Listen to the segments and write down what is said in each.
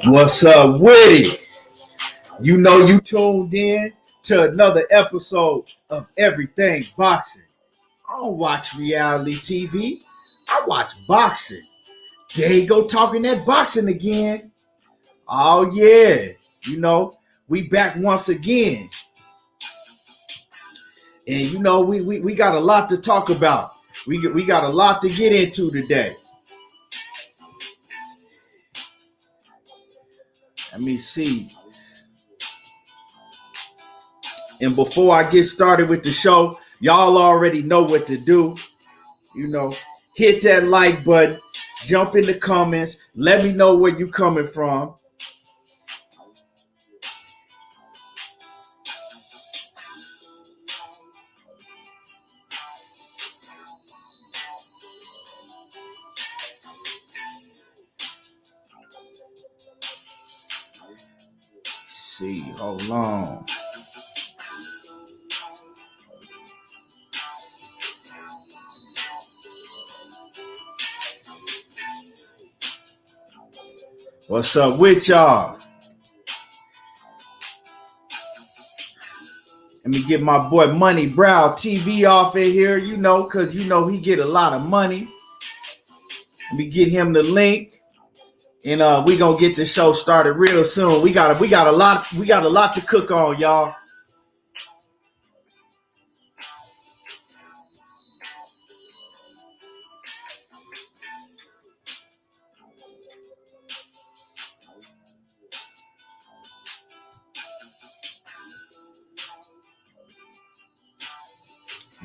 What's up with it? You know you tuned in to another episode of Everything Boxing. I don't watch reality TV. I watch boxing. There you go talking that boxing again. Oh yeah. We back once again. And we got a lot to talk about. We got a lot to get into today. Let me see. And before I get started with the show, y'all already know what to do. Hit that like button, jump in the comments, let me know where you coming from. Let's see, hold on. What's up with y'all? Let me get my boy Monnie Brown TV off in here, because he get a lot of money. Let me get him the link, and we gonna get the show started real soon. We got a lot to cook on, y'all.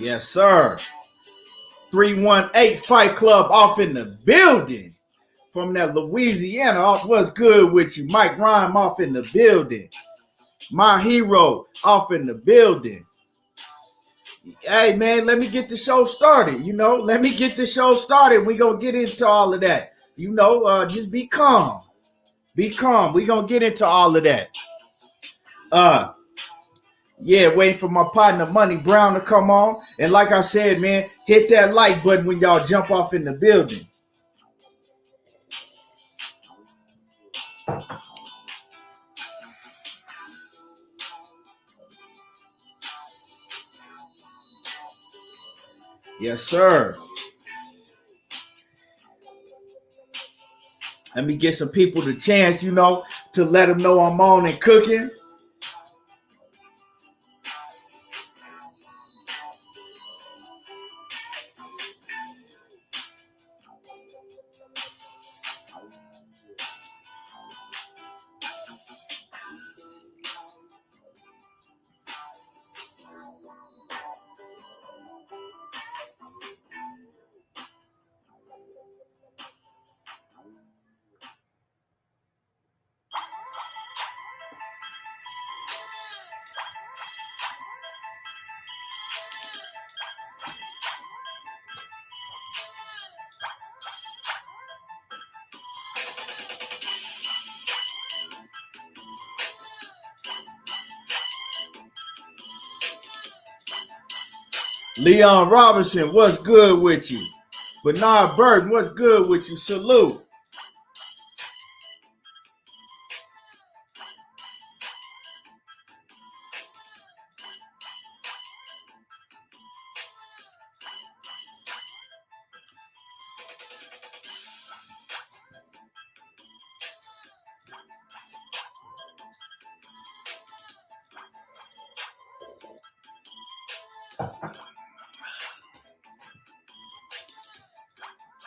Yes, sir. 318 Fight Club off in the building. From that Louisiana, what's good with you? Mike Rhyme off in the building. My hero off in the building. Hey, man, let me get the show started. Let me get the show started. We gonna get into all of that. Just be calm. Be calm. We gonna get into all of that. Yeah, waiting for my partner Monnie Brown to come on. And like I said, man, hit that like button when y'all jump off in the building. Yes, sir. Let me get some people the chance, to let them know I'm on and cooking. Leon Robinson, what's good with you? Bernard Burton, what's good with you? Salute.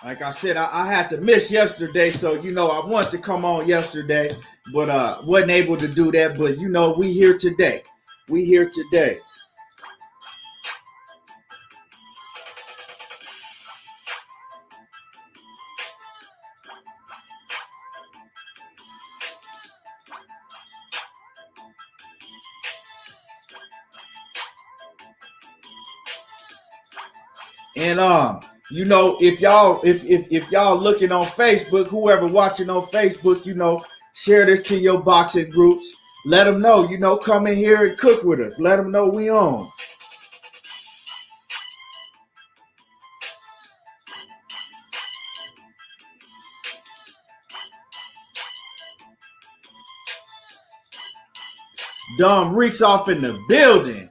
Like I said, I had to miss yesterday, so I wanted to come on yesterday, but wasn't able to do that. But we here today. We here today. And if y'all looking on Facebook, whoever watching on Facebook, share this to your boxing groups. Let them know, come in here and cook with us. Let them know we on. Dom Reeks off in the building.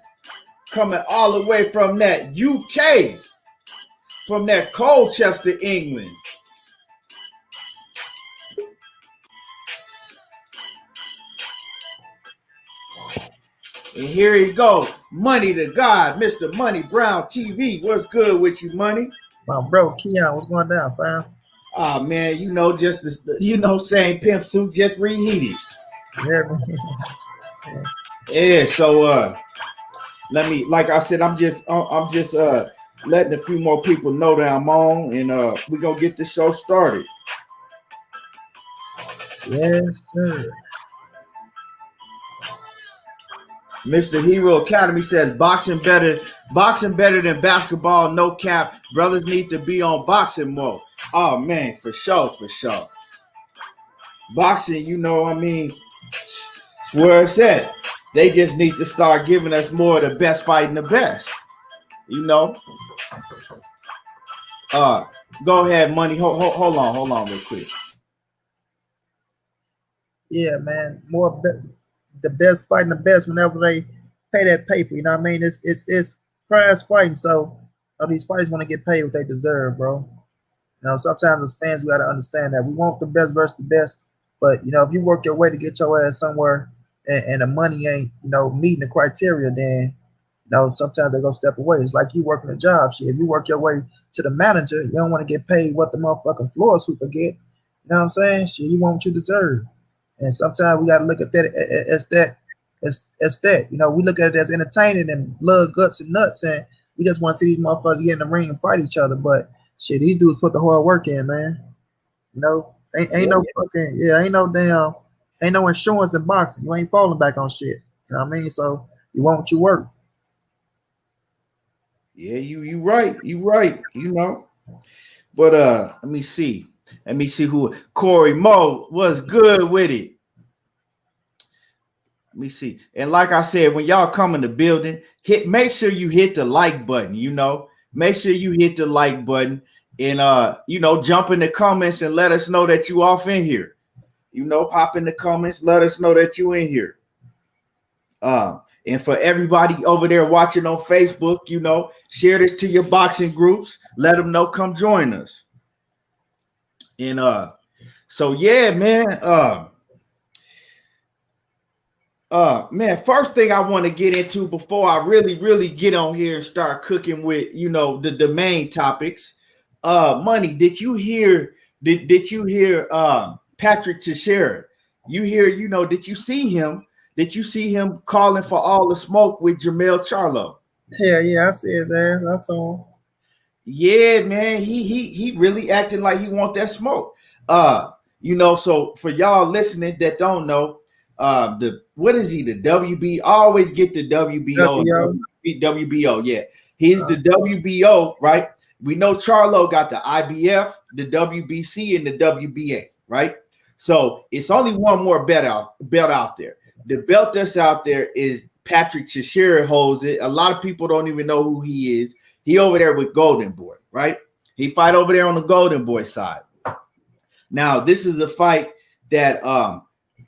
Coming all the way from that UK. From that Colchester, England. And here he go. Money to God. Mr. Monnie Brown TV. What's good with you, Money? My bro, Keon, what's going down, fam? Oh man, just same pimp suit just reheated. Yeah, so let me, like I said, I'm just letting a few more people know that I'm on, and we're gonna get the show started. Yes, sir. Mr. Hero Academy says boxing better than basketball, no cap. Brothers need to be on boxing mode. Oh man, for sure. Boxing, it's where it's at. They just need to start giving us more of the best fighting the best. Go ahead, Money. Hold on real quick. Yeah, man. The best fighting the best whenever they pay that paper. You know what I mean? It's prize fighting, so these fighters want to get paid what they deserve, bro. Sometimes as fans we gotta understand that we want the best versus the best, but if you work your way to get your ass somewhere and the money ain't meeting the criteria, then sometimes they go step away. It's like you working a job. Shit, if you work your way to the manager, you don't want to get paid what the motherfucking floor sweeper get. You know what I'm saying? Shit, you want what you deserve. And sometimes we got to look at that as that. We look at it as entertaining and blood, guts, and nuts, and we just want to see these motherfuckers get in the ring and fight each other. But shit, these dudes put the hard work in, man. Ain't no insurance in boxing. You ain't falling back on shit. You know what I mean? So you want what you work. Yeah, you right. But let me see who Corey Moe was good with it. Let me see. And like I said, when y'all come in the building, make sure you hit the like button, Make sure you hit the like button and jump in the comments and let us know that you off in here. Pop in the comments, let us know that you in here. And for everybody over there watching on Facebook, share this to your boxing groups. Let them know, come join us. And so yeah, man. Man, first thing I want to get into before I really get on here and start cooking with the main topics. Money, did you hear Patrick Teixeira? Did you see him? Did you see him calling for all the smoke with Jermell Charlo? Yeah, I see his ass. I saw him. Yeah, man, he really acting like he want that smoke. So for y'all listening that don't know, what is he? The WB? I always get the WBO. WBO, yeah. He's the WBO, right? We know Charlo got the IBF, the WBC, and the WBA, right? So it's only one more belt out there. The belt that's out there is Patrick Teixeira holds it. A lot of people don't even know who he is. He over there with Golden Boy, right? He fight over there on the Golden Boy side. Now, this is a fight that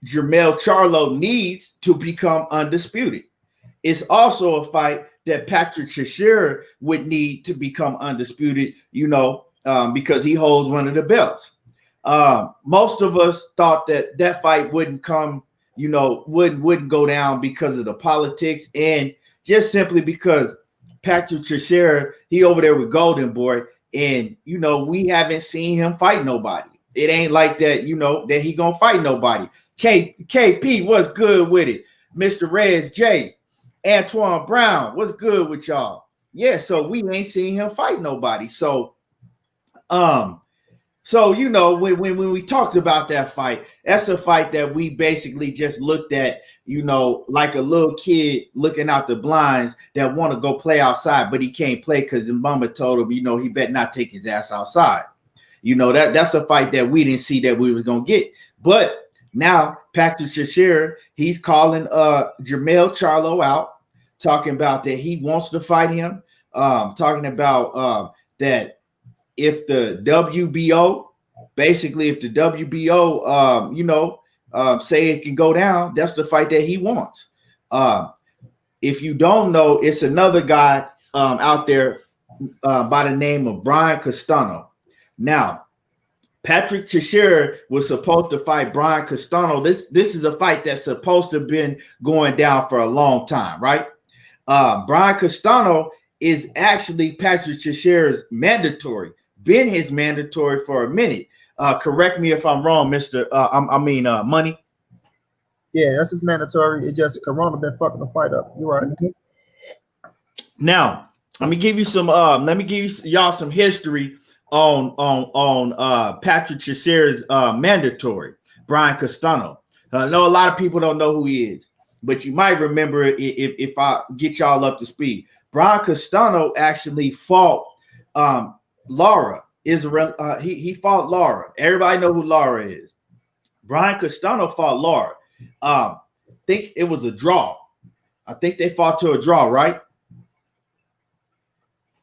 Jermell Charlo needs to become undisputed. It's also a fight that Patrick Teixeira would need to become undisputed, because he holds one of the belts. Most of us thought that fight wouldn't come, wouldn't go down because of the politics and just simply because Patrick Teixeira, he over there with Golden Boy, and we haven't seen him fight nobody. It ain't like that, that he gonna fight nobody. KP, what's good with it? Mr. Rez J, Antoine Brown, what's good with y'all? Yeah, so we ain't seen him fight nobody. So, when we talked about that fight, that's a fight that we basically just looked at, like a little kid looking out the blinds that want to go play outside, but he can't play because his mama told him, he better not take his ass outside. That's a fight that we didn't see that we was gonna get. But now Patrick Teixeira, he's calling Jermell Charlo out, talking about that he wants to fight him, talking about that if the WBO, say it can go down, that's the fight that he wants. If you don't know, it's another guy out there by the name of Brian Castano. Now, Patrick Teixeira was supposed to fight Brian Castano. This is a fight that's supposed to have been going down for a long time, right? Brian Castano is actually Patrick Teixeira's mandatory, been his mandatory for a minute. Correct me if I'm wrong, Mr. Money. Yeah, that's his mandatory. It just Corona been fucking the fight up. You're right. Now, let me give you some. Let me give y'all some history on Patrick Teixeira's mandatory, Brian Castano. I know a lot of people don't know who he is, but you might remember if I get y'all up to speed. Brian Castano actually fought Lara Israel. He fought Lara. Everybody know who Lara is. Brian Castano fought Lara. I think it was a draw. I think they fought to a draw, right?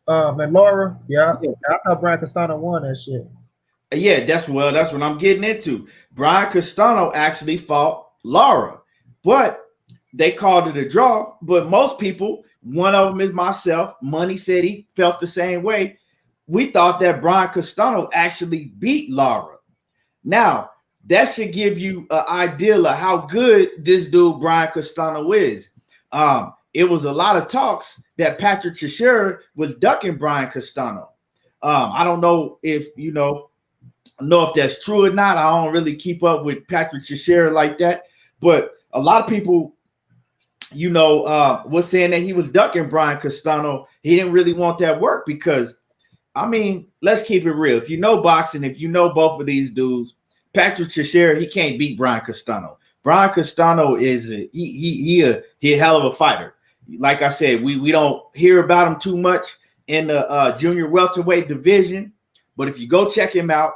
And Laura, yeah, I thought Brian Castano won that shit. Yeah, that's what I'm getting into. Brian Castano actually fought Lara, but they called it a draw. But most people, one of them is myself. Money said he felt the same way. We thought that Brian Castano actually beat Lara. Now, that should give you an idea of how good this dude Brian Castano is. It was a lot of talks that Patrick Teixeira was ducking Brian Castano. I don't know if if that's true or not. I don't really keep up with Patrick Teixeira like that, but a lot of people, was saying that he was ducking Brian Castano. He didn't really want that work because, I mean, let's keep it real. If you know boxing, if you know both of these dudes, Patrick Teixeira, he can't beat Brian Castano. Brian Castano is he a hell of a fighter. Like I said, we don't hear about him too much in the junior welterweight division, but if you go check him out,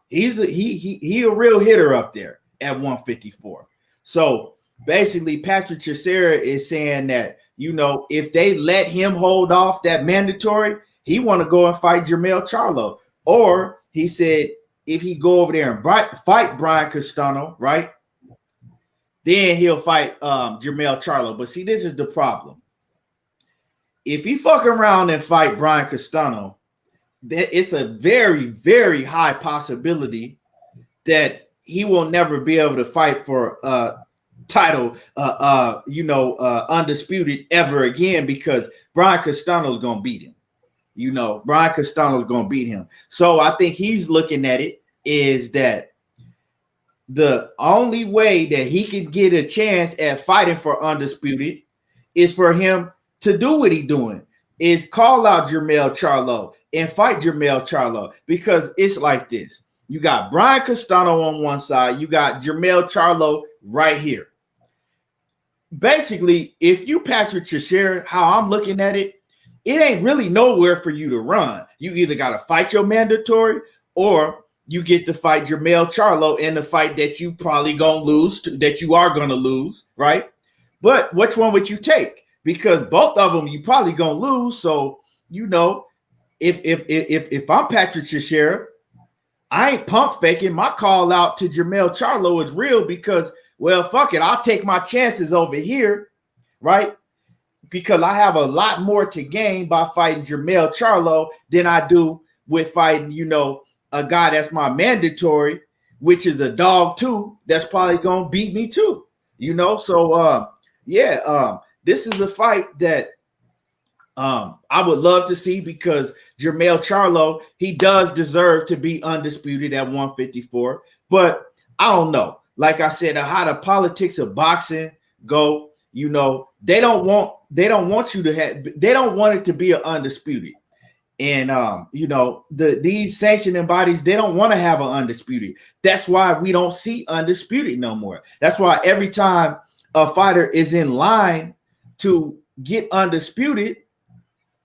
he's a real hitter up there at 154. So basically, Patrick Teixeira is saying that if they let him hold off that mandatory, he want to go and fight Jermell Charlo, or he said if he go over there and fight Brian Castano, right? Then he'll fight Jermell Charlo. But see, this is the problem. If he fuck around and fight Brian Castano, it's a very, very high possibility that he will never be able to fight for title, undisputed ever again, because Brian Castano is going to beat him. Brian Castano is going to beat him. So I think he's looking at it is that the only way that he can get a chance at fighting for undisputed is for him to do what he's doing, is call out Jermell Charlo and fight Jermell Charlo, because it's like this. You got Brian Castano on one side, you got Jermell Charlo right here. Basically, if you Patrick Teixeira, how I'm looking at it, it ain't really nowhere for you to run. You either got to fight your mandatory or you get to fight Jermell Charlo in the fight that you probably gonna lose, that you are gonna lose, right? But which one would you take? Because both of them you probably gonna lose. So if I'm Patrick Teixeira, I ain't pump faking. My call out to Jermell Charlo is real because, well, fuck it, I'll take my chances over here, right? Because I have a lot more to gain by fighting Jermell Charlo than I do with fighting, a guy that's my mandatory, which is a dog too, that's probably gonna beat me too, So this is a fight that I would love to see, because Jermell Charlo, he does deserve to be undisputed at 154. But I don't know. Like I said, how the politics of boxing go, they don't want it to be an undisputed. And these sanctioning bodies, they don't want to have an undisputed. That's why we don't see undisputed no more. That's why every time a fighter is in line to get undisputed,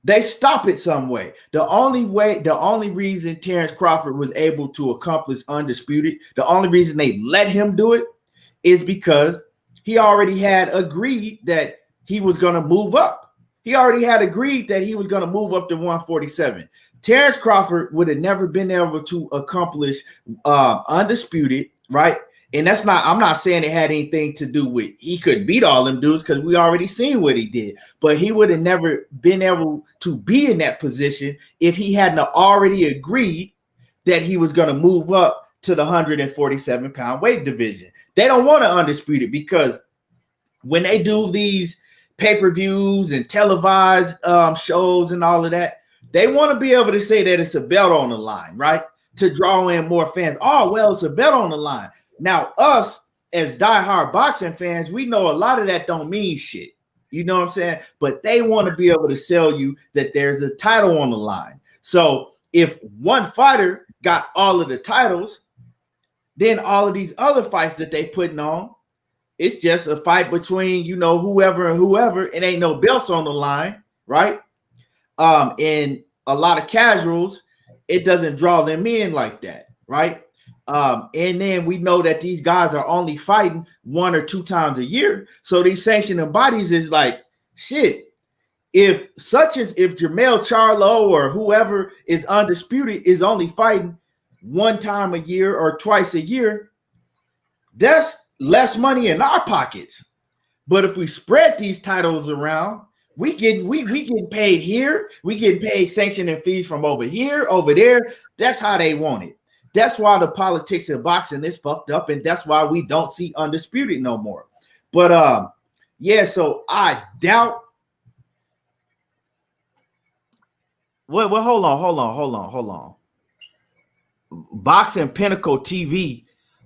they stop it some way. The only reason Terrence Crawford was able to accomplish undisputed, the only reason they let him do it is because he already had agreed that he was going to move up. He already had agreed that he was going to move up to 147. Terrence Crawford would have never been able to accomplish undisputed, right? And that's not, I'm not saying it had anything to do with he could beat all them dudes because we already seen what he did. But he would have never been able to be in that position if he hadn't already agreed that he was going to move up to the 147-pound weight division. They don't want to undisputed because when they do these pay-per-views and televised shows and all of that, they want to be able to say that it's a belt on the line, right? To draw in more fans. Oh, well, it's a belt on the line. Now, us as diehard boxing fans, we know a lot of that don't mean shit. You know what I'm saying? But they want to be able to sell you that there's a title on the line. So if one fighter got all of the titles, then all of these other fights that they putting on, it's just a fight between, you know, whoever and whoever. It ain't no belts on the line, right? And a lot of casuals, it doesn't draw them in like that, right? And then we know that these guys are only fighting 1 or 2 times a year. So these sanctioning bodies is like, shit, if Jermell Charlo or whoever is undisputed is only fighting 1 time a year or twice a year, that's less money in our pockets. But if we spread these titles around, we getting paid here, we getting paid sanctioning fees from over here, over there. That's how they want it. That's why the politics of boxing is fucked up, and that's why we don't see undisputed no more. But yeah, so I doubt. Well, hold on. Boxing Pinnacle TV,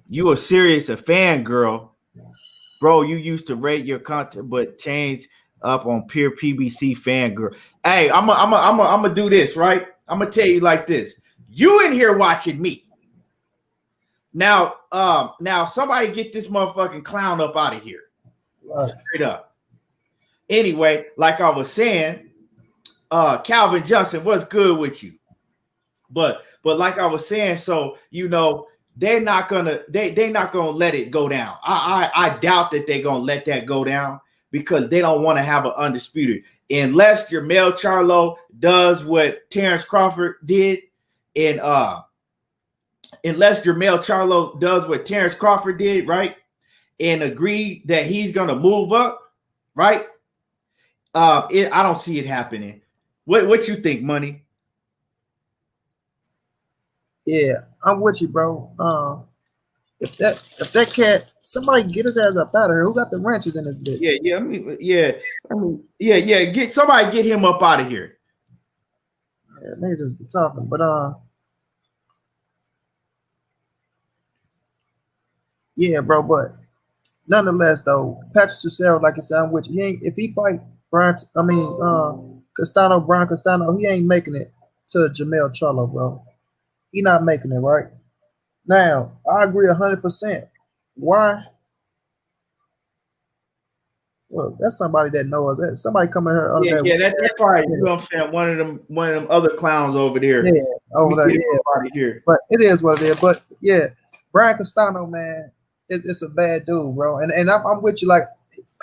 you a serious a fan girl, bro. You used to rate your content, but changed up on pure PBC fan girl. Hey, I'm gonna do this, right? I'm gonna tell you like this. You in here watching me. Now somebody get this motherfucking clown up out of here. Right. Straight up. Anyway, like I was saying, Calvin Johnson, what's good with you? But like I was saying, so you know, they're not gonna let it go down. I doubt that they're gonna let that go down because they don't want to have an undisputed unless Jermell Charlo does what Terrence Crawford did, and unless Jermell Charlo does what Terrence Crawford did, right, and agree that he's gonna move up, right? I don't see it happening. What you think, Money? Yeah, I'm with you, bro. If that cat, somebody get his ass up out of here. Who got the wrenches in his bitch? Get somebody, get him up out of here. Yeah, they just be talking, but yeah, bro. But nonetheless, though, Patrick Cesaro, like I said, I'm with you. If he fight Castano, he ain't making it to Jermell Charlo, bro. He not making it, right? Now, I agree 100%. Why? Well, that's somebody that knows that. Somebody coming here. That's probably, you know what I'm saying, one of them other clowns over there. Yeah, over there. Yeah, here. But it is what it is. But yeah, Brian Castano, man, it's a bad dude, bro. And I'm with you. Like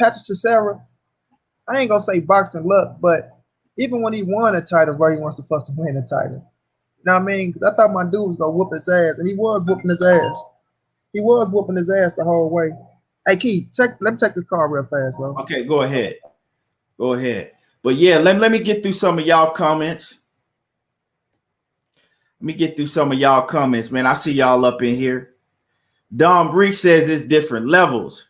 Patrick Cesaro, I ain't gonna say boxing luck, but even when he won a title, bro, he wants to fucking win a title. You know what I mean? Because I thought my dude was gonna whoop his ass, and he was whooping his ass. He was whooping his ass the whole way. Hey, Keith, let me check this card real fast, bro. Okay, go ahead. But yeah, let me get through some of y'all comments. Man. I see y'all up in here. Dom Breach says it's different levels.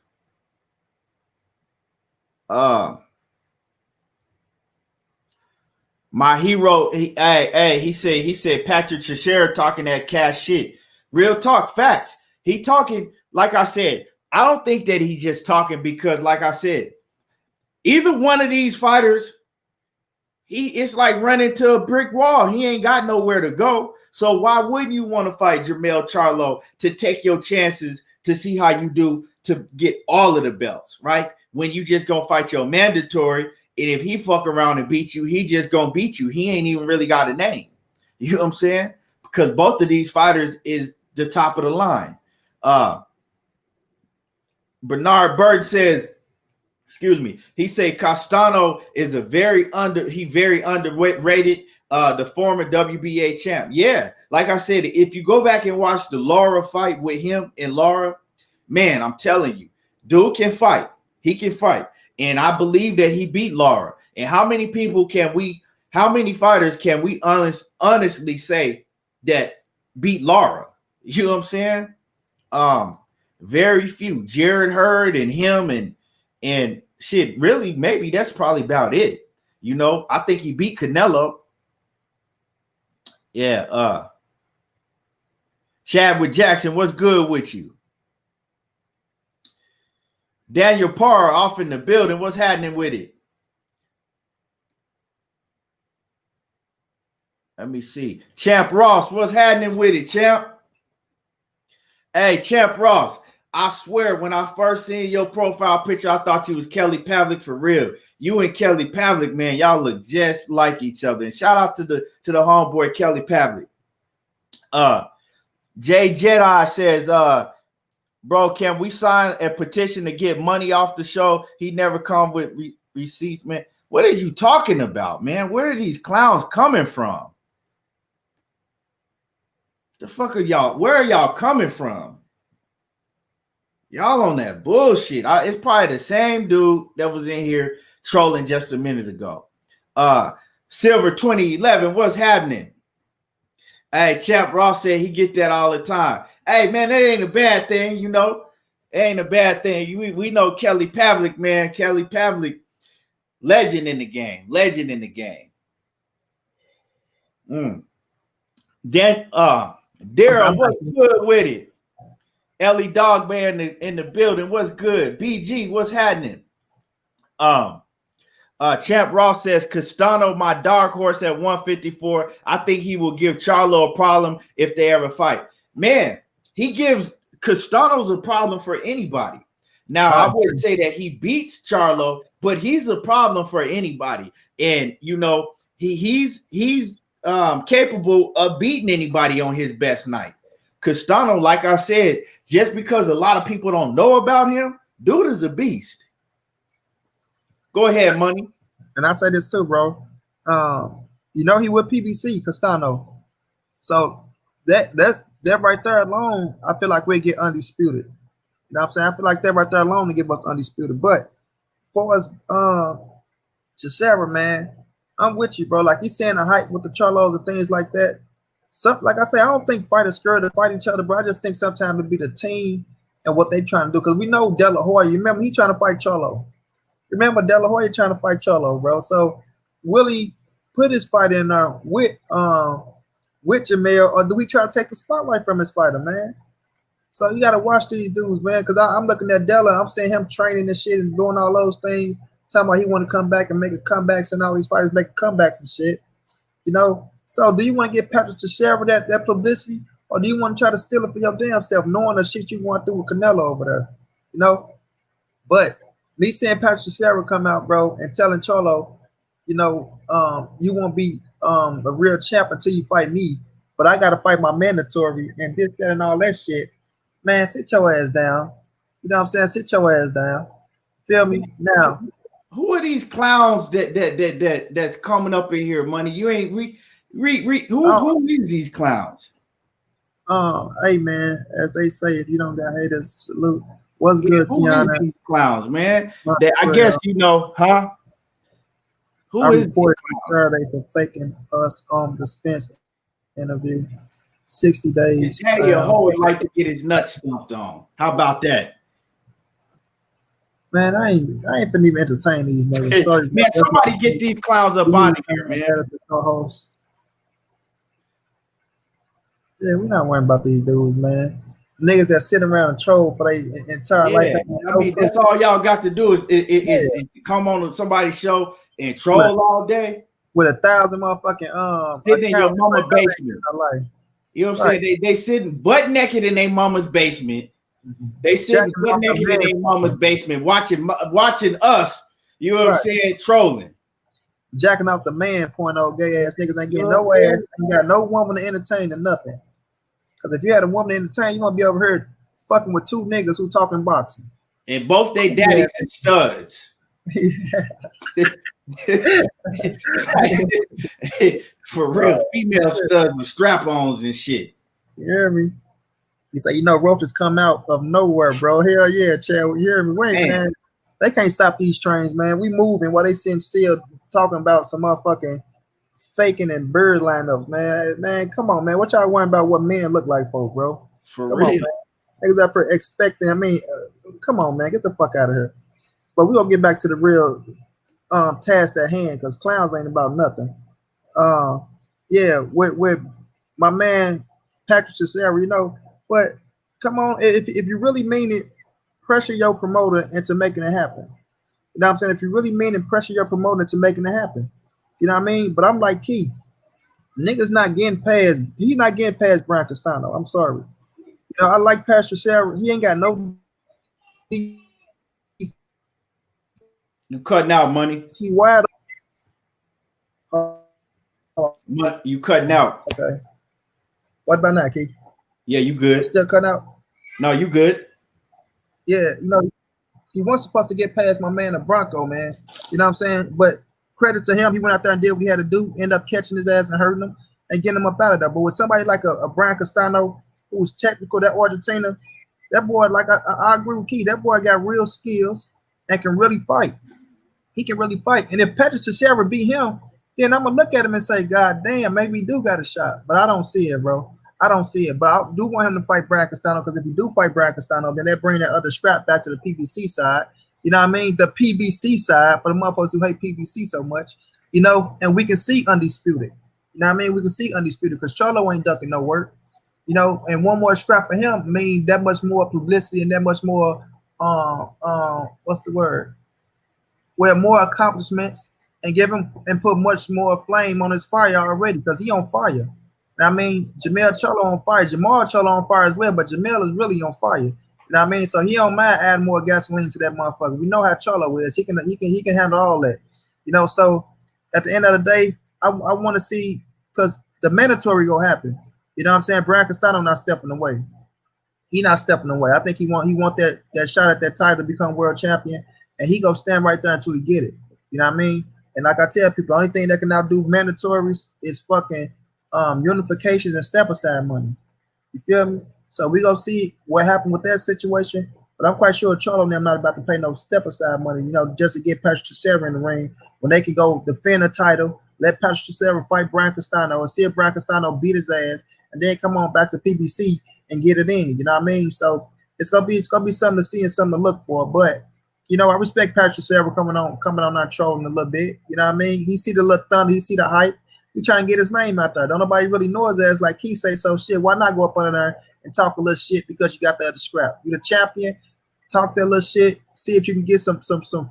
My hero, he said Patrick Teixeira talking that cash shit. Real talk, facts. He talking, like I said, I don't think that he just talking because, like I said, either one of these fighters, it's like running to a brick wall. He ain't got nowhere to go. So why wouldn't you want to fight Jermell Charlo to take your chances to see how you do to get all of the belts, right? When you just gonna fight your mandatory. And if he fuck around and beat you, he just gonna beat you. He ain't even really got a name. You know what I'm saying? Because both of these fighters is the top of the line. Bernard Bird says, he said Castano is very underrated, the former WBA champ. Yeah, like I said, if you go back and watch the Laura fight with him and Laura, man, I'm telling you, dude can fight. He can fight. And I believe that he beat Lara. And how many fighters can we honestly say that beat Lara? You know what I'm saying? Very few. Jared Hurd and him and shit, really, maybe that's probably about it. You know, I think he beat Canelo. Yeah, Chadwick Jackson, what's good with you? Daniel Parr off in the building. What's happening with it? Let me see. Champ Ross, what's happening with it, Champ? Hey, Champ Ross, I swear when I first seen your profile picture, I thought you was Kelly Pavlik for real. You and Kelly Pavlik, man, y'all look just like each other. And shout out to the homeboy Kelly Pavlik. Jay Jedi says, bro, can we sign a petition to get money off the show? He never come with receipts, man. What are you talking about, man? Where are these clowns coming from? The fuck are y'all? Where are y'all coming from? Y'all on that bullshit. It's probably the same dude that was in here trolling just a minute ago. Silver 2011, what's happening? Hey, Champ Ross said he get that all the time. Hey, man, that ain't a bad thing, you know. It ain't a bad thing. We know Kelly Pavlik, man. Kelly Pavlik, legend in the game. Legend in the game. Then Daryl, what's good with it? Ellie Dogman in the building, what's good? BG, what's happening? Champ Ross says Castano, my dark horse at 154. I think he will give Charlo a problem if they ever fight. Man, he gives Castano's a problem for anybody. Now, I wouldn't say that he beats Charlo, but he's a problem for anybody. And you know, he's capable of beating anybody on his best night. Castano, like I said, just because a lot of people don't know about him, dude is a beast. Go ahead, Money. And I say this too, bro. You know he with PBC, Castano. So that right there alone, I feel like we get undisputed. You know what I'm saying? I feel like that right there alone to give us undisputed. But for us, Teixeira, man, I'm with you, bro. Like you saying the hype with the Charlos and things like that. Like I say, I don't think fighters scared to fight each other, bro. I just think sometimes it be the team and what they trying to do. Because we know De La Hoya, you remember he trying to fight Charlo. Remember De La Hoya trying to fight Charlo, bro. So will he put his fight in there with Jermell, or do we try to take the spotlight from his fighter, man? So you got to watch these dudes, man, because I'm looking at Della. I'm seeing him training and shit and doing all those things, talking about he want to come back and make comebacks, and all these fighters making comebacks and shit, you know? So do you want to get Patrick Teixeira that publicity, or do you want to try to steal it for your damn self, knowing the shit you going through with Canelo over there, you know? But me seeing Patrick Teixeira come out, bro, and telling Charlo, you know, you won't be a real champ until you fight me, but I got to fight my mandatory and this, that, and all that shit. Man, sit your ass down. You know what I'm saying? Sit your ass down. Feel me? Now, who are these clowns that's coming up in here, Money? You ain't who is these clowns? Hey man, as they say, if you don't got haters, salute. What's good, who Kiana? Is these clowns, man? I guess you know, huh? Who I is reported Saturday for faking us on the Spence interview. 60 days. Danny a hoe would like to get his nuts stumped on. How about that? Man, I ain't finna even entertain these niggas. Sorry, man, somebody get these clowns up out of here, man. Co-host. Yeah, we're not worrying about these dudes, man. Niggas that sit around and troll for their entire life. I mean, that's all y'all got to do is come on somebody's show and troll all day. With 1,000 motherfucking sitting in your mama's basement. You know what I'm saying? They sitting butt naked in their mama's basement. They sitting butt naked in their mama's basement watching us, you know what I'm saying, trolling. Jacking off the man, point old gay ass niggas ain't getting no ass, ain't got no woman to entertain or nothing. Because if you had a woman to entertain, you want to be over here fucking with two niggas who talking boxing. And both they daddies and studs. For real, female studs with strap-ons and shit. You hear me? He said, you know, roaches come out of nowhere, bro. Hell yeah, Chad. You hear me? Wait, man. They can't stop these trains, man. We moving while they sitting still talking about some motherfucking faking and bird lineups, man. Man, come on, man. What y'all worrying about what men look like for, bro? For come real. on, man. Niggas up for expecting. I mean, come on, man. Get the fuck out of here. But we're gonna get back to the real task at hand because clowns ain't about nothing. Yeah, with my man Patrick Cesaro, you know, but come on, if you really mean it, pressure your promoter into making it happen. You know what I'm saying? If you really mean it, pressure your promoter into making it happen. You know what I mean? But I'm like Key, niggas not getting past. He's not getting past Brian Castano. I'm sorry. You know, I like Pastor Sarah. He ain't got no. You cutting out, Money. He wide. You cutting out. Okay. What about now, Key? Yeah, you good. Still cutting out? No, you good. Yeah, you know, he wasn't supposed to get past my man, the Bronco, man. You know what I'm saying? But credit to him, he went out there and did what he had to do, end up catching his ass and hurting him and getting him up out of there. But with somebody like a Brian Castano, who's technical, that Argentina, that boy, like I agree with Key, that boy got real skills and can really fight. He can really fight. And if Patrick Cesaro beat him, then I'm going to look at him and say, God damn, maybe he do got a shot. But I don't see it, bro. I don't see it. But I do want him to fight Brian Castano because if you do fight Brian Castano, then that bring that other strap back to the PBC side. You know what I mean? The PBC side for the motherfuckers who hate PBC so much, you know, and we can see Undisputed. You know what I mean? We can see Undisputed because Charlo ain't ducking no work. You know, and one more scrap for him mean that much more publicity and that much more, what's the word? Well, more accomplishments and give him and put much more flame on his fire already because he on fire. I mean, Jermell Charlo on fire, Jermell Charlo on fire as well, but Jermell is really on fire. You know what I mean? So he don't mind adding more gasoline to that motherfucker. We know how Charlo is. He can handle all that. You know, so at the end of the day, I want to see because the mandatory gonna happen. You know what I'm saying? Brian Castano not stepping away. He not stepping away. I think he want that shot at that title to become world champion, and he gonna stand right there until he get it. You know what I mean? And like I tell people, the only thing that can now do mandatories is fucking unification and step aside money. You feel me? So we gonna see what happened with that situation. But I'm quite sure Charlo and them not about to pay no step aside money, you know, just to get Patrick Cesaro in the ring when they can go defend a title, let Patrick Cesaro fight Brian Castano and see if Brian Castano beat his ass, and then come on back to PBC and get it in. You know what I mean? So it's gonna be something to see and something to look for. But you know, I respect Patrick Cesaro coming on that trolling a little bit. You know what I mean? He see the little thunder, he see the hype. He trying to get his name out there. Don't nobody really know his ass like he say. So shit, why not go up under there and talk a little shit because you got the other scrap? You the champion. Talk that little shit. See if you can get some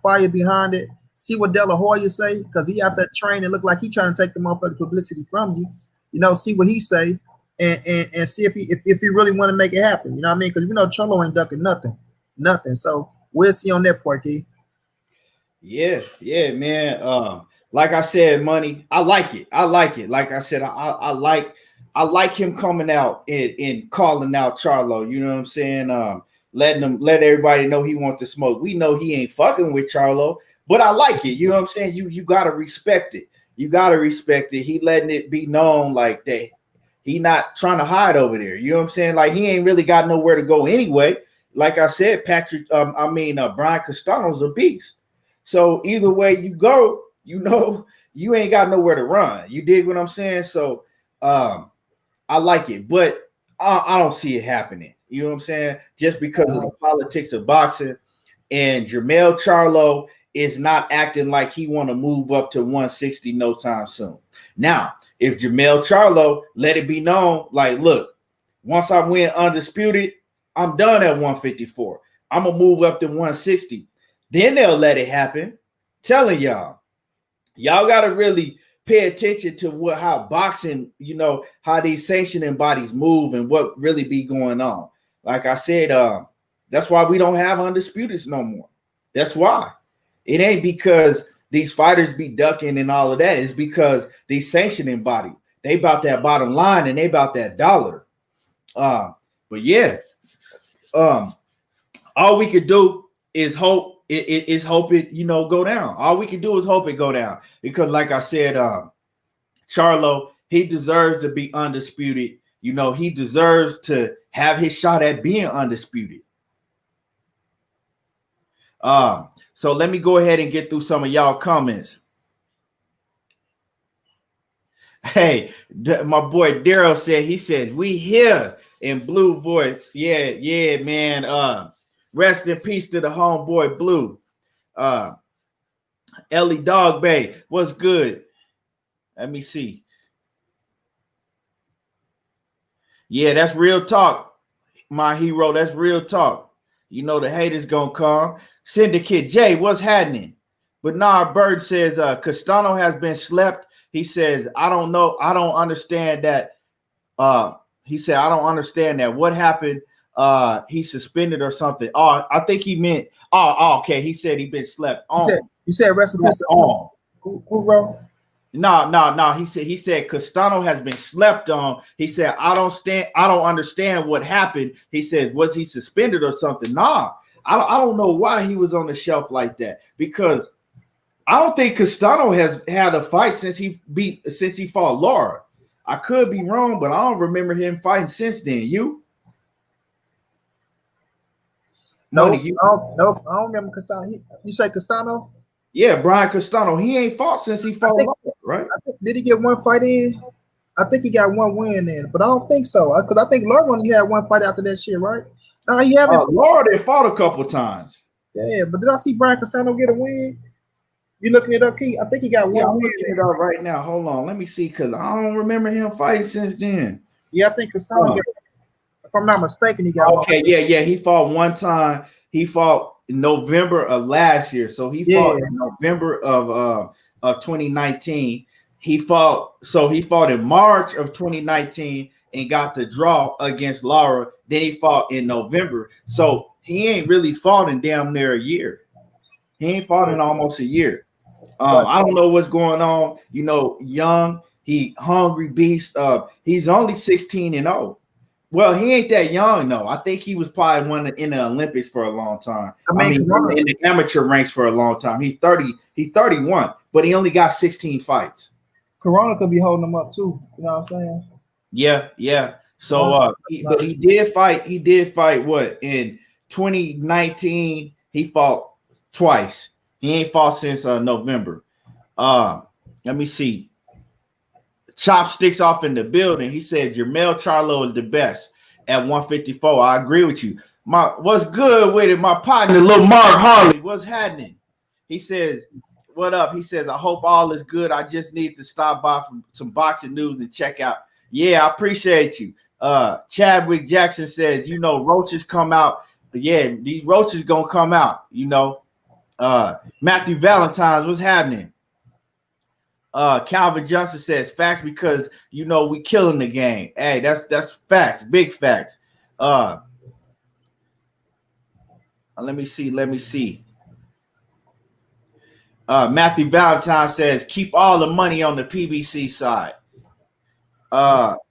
fire behind it. See what De La Hoya say because he out there training. Look like he trying to take the motherfucking publicity from you. You know, see what he say and see if he really want to make it happen. You know what I mean? Because you know Charlo ain't ducking nothing. So we'll see on that part, Key. Yeah, man. Like I said, Money, I like it. Like I said, I like him coming out and calling out Charlo. You know what I'm saying? Let everybody know he wants to smoke. We know he ain't fucking with Charlo, but I like it. You know what I'm saying? You gotta respect it. He letting it be known like that. He not trying to hide over there. You know what I'm saying? Like he ain't really got nowhere to go anyway. Like I said, Brian Castano's a beast. So either way you go, you know, you ain't got nowhere to run. You dig what I'm saying? So I like it, but I don't see it happening. You know what I'm saying? Just because of the politics of boxing, and Jermell Charlo is not acting like he want to move up to 160 no time soon. Now, if Jermell Charlo let it be known, like, look, once I win undisputed, I'm done at 154. I'm gonna move up to 160. Then they'll let it happen. Telling y'all gotta really pay attention to how boxing, you know, how these sanctioning bodies move and what really be going on. Like I said, that's why we don't have undisputeds no more. That's why. It ain't because these fighters be ducking and all of that. It's because these sanctioning bodies, they about that bottom line and they about that dollar. But yeah, all we could do is hope it, you know, go down. All we can do is hope it go down because, like I said, Charlo, he deserves to be undisputed You know, he deserves to have his shot at being undisputed. So let me go ahead and get through some of y'all comments. Hey, my boy Daryl said, he said, we here in Blue voice. Yeah, man. Rest in peace to the homeboy Blue. Ellie Dog Bay, what's good? Let me see. Yeah, that's real talk, my hero. That's real talk. You know the haters gonna come. Syndicate J, what's happening? Bernard Bird says Castano has been slept. He says, I don't know. I don't understand that. He said, I don't understand that. What happened? He's suspended or something. Oh, I think he meant, okay. He said he been slept on. You said rest in peace on. Who wrote? No. He said Castano has been slept on. He said, I don't understand what happened. He says, was he suspended or something? Nah, I don't know why he was on the shelf like that, because I don't think Castano has had a fight since he fought Lara. I could be wrong, but I don't remember him fighting since then. You? No, I don't remember Castano. You say Castano? Yeah, Brian Castano. He ain't fought since he fought Lara, right? Did he get one fight in? I think he got one win in, but I don't think so. Because I think Lara only had one fight after that shit, right? No, he haven't. Lara, they fought a couple times. Yeah, but did I see Brian Castano get a win? You looking it up, Key? I think he got one. I'm looking it up right now. Hold on, let me see, because I don't remember him fighting since then. Yeah, I think Castano. If I'm not mistaken, he got. Okay, yeah. He fought one time. He fought in November of last year, so he fought in November of 2019. He fought in March of 2019 and got the draw against Lara. Then he fought in November, so he ain't really fought in damn near a year. He ain't fought in almost a year. I don't know what's going on. You know, young, he hungry beast. He's only 16-0. Well, he ain't that young though. I think he was probably one in the Olympics for a long time. I mean in the amateur ranks for a long time. He's 30. He's 31, but he only got 16 fights. Corona could be holding him up too. You know what I'm saying? Yeah. So, but he did fight. He did fight what in 2019? He fought twice. He ain't fought since November. Let me see. Chopsticks off in the building. He said Jermell Charlo is the best at 154. I agree with you. What's good with it? My partner, Lil Mark Harley. What's happening? He says, what up? He says, I hope all is good. I just need to stop by for some boxing news and check out. Yeah, I appreciate you. Chadwick Jackson says, you know, roaches come out. Yeah, these roaches gonna come out, you know. Matthew Valentine's, what's happening? Calvin Johnson says facts because you know we killing the game. Hey, that's facts, big facts. Let me see. Matthew Valentine says keep all the money on the PBC side.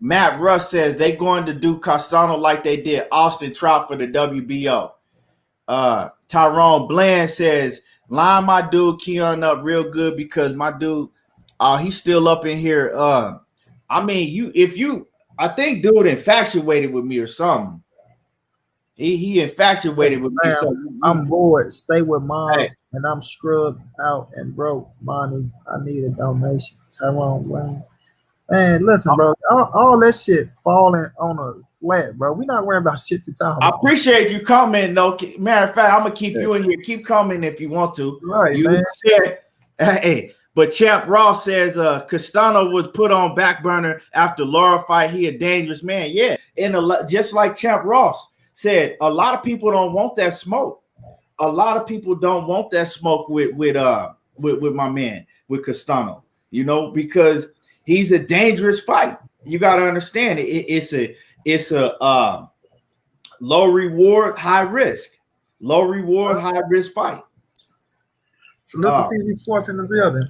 Matt Russ says they going to do Castano like they did Austin Trout for the WBO. Tyrone Bland says line my dude Keon up real good because my dude he's still up in here. I mean, I think dude infatuated with me or something. He infatuated with me. So I'm bored. Stay with mom, and I'm scrubbed out and broke. Money, I need a donation. Tyrone Brown. Man, listen, bro. All that shit falling on a flat, bro. We not worrying about shit to talk about. I appreciate you coming, though. Matter of fact, I'm gonna keep you in here. Keep coming if you want to. Right, man. Hey. But Champ Ross says Castano was put on back burner after Lara fight. He a dangerous man. Yeah, and just like Champ Ross said, a lot of people don't want that smoke. A lot of people don't want that smoke with my man, with Castano. You know, because he's a dangerous fight. You got to understand it. It's a low reward, high risk. Low reward, high risk fight. So let's see these sports in the building.